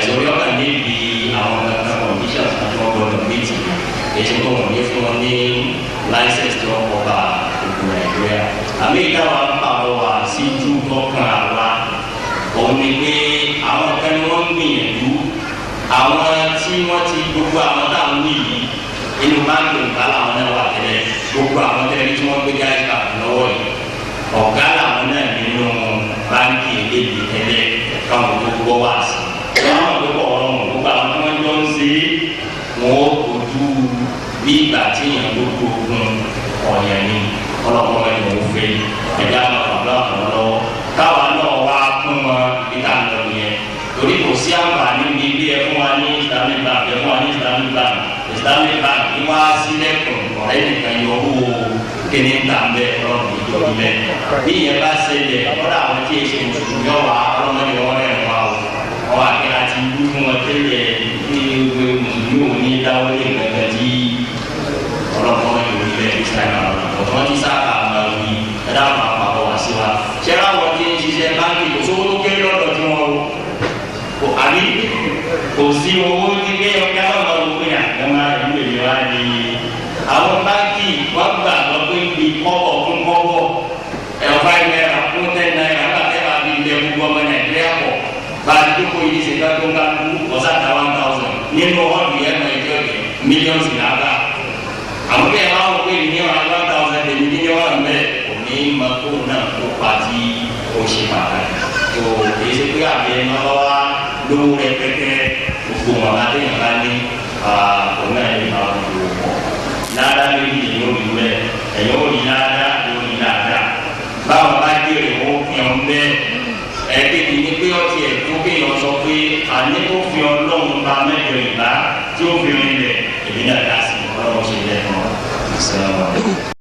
sori ọkàn níbi àwọn kankan conditions àti wọn gbọ́dọ̀ méjì èyí tó wọn yé fún wọn ní license tí wọn kọ bá òkú Nàìjíríà àmì ìdáwà ń pàrọ̀ wá sí ju tọkàn àwa òun ni pé àwọn kan ni wọn ń gbìyànjú àwọn tí wọn ti gbogbo àwọn táwọn wí yìí inú báńkì nǹkan làwọn náà wà tẹ́lẹ̀ gbogbo àwọn tẹ́lẹ̀ tí wọn gbé gáàsì kàkú lọ́wọ́ yìí ọ̀gá làwọn náà nínú báńkì eléyìí tẹ́lẹ̀ káwọn tó gbọ́ wá sí i wọ́n á gbọ́ ọ̀rọ̀ wọn gbogbo àwọn tí wọ́n jọ ń ṣe wọn ó kojú bí ìgbà tí èèyàn gbogbo ogun ọ̀yàn ni ọlọ́pàá wọn ni wọ́n fẹ́ ẹ̀dá máa bàbá àwọn lọ́wọ́ káwa náà wá fún wọn ìta lọ yẹn torí kò sí àǹfààní ní bí ẹ fún wa ní Islamic bank ẹ fún wa ní Islamic bank ní wá sílẹ̀kùn ọ̀rẹ́ nìkan yọ owó kíni ta bẹ ọlọ́run ìjọba bẹ bí yẹn bá ṣẹlẹ̀ ọ̀rọ̀ àwọn tí èsì mùsùlùmí ọ̀wà ọlọ́mọdé wọn rẹ̀ wá o ọ̀wà kí a ti dú fún wọn tẹ́lẹ̀ ní ìwé mùsùlùmí ò ní dáwọ́lé gbẹ̀gbẹ̀ tí ọlọ́mọdé wọn bẹ ìsìlámù ọ̀tún wọn ti sábà máa wí ẹ̀dá àwọn àpapọ̀ wá sí wa ṣẹ́ra wọn ti ń ṣiṣẹ́ báńkì kò sówó tó kéré lọ́dọ̀ tí wọ́n o àbí kò sí owó tí kéèyàn kí á máa wọ pé àgbẹ̀má ìlú èmi wá ní àwọn báńkì wọ́n gbà lọ pé bí kọ́bọ̀ fún kọ́bọ̀ $5 fún $10 láti ẹ̀ka bí ilé gbogbo ọmọ Nàìjíríà pọ̀ bá a ti kó yìí ṣe ká tó ń ká kú ọ̀sàtà 1000 nínú ọ̀dù yẹn mọ̀ ẹjọ́ yẹn mílíọ̀nù lágbà àwọn bí ẹ máa wọ pé ní ọ̀rọ̀ 1000 èmi ní ọ̀rọ̀ mẹ́ kò ní ma tó náà kó pàtí ó ṣe pàtàkì tó èyí ṣe pé àbí ẹ máa wá lówó rẹpẹtẹ gbogbo wọn bá téèyàn bá ní òun náà lè máa wọ lára méjì yóò rí wẹ ẹ̀yọ́ rí lára yóò rí lára báwọn bá dèrè wọn fi hàn bẹ́ẹ̀ ẹ̀ẹ́dẹ́gbẹ̀ ní pé ọtí ẹ̀ tó kéèyàn sọ pé àní tó fi Ọlọ́run bá mẹ́jọ ìgbà tí ó fi rin lẹ̀ èmi náà dá sí Ọlọ́run ṣe lẹ́nu ọ̀sẹ̀ wọn.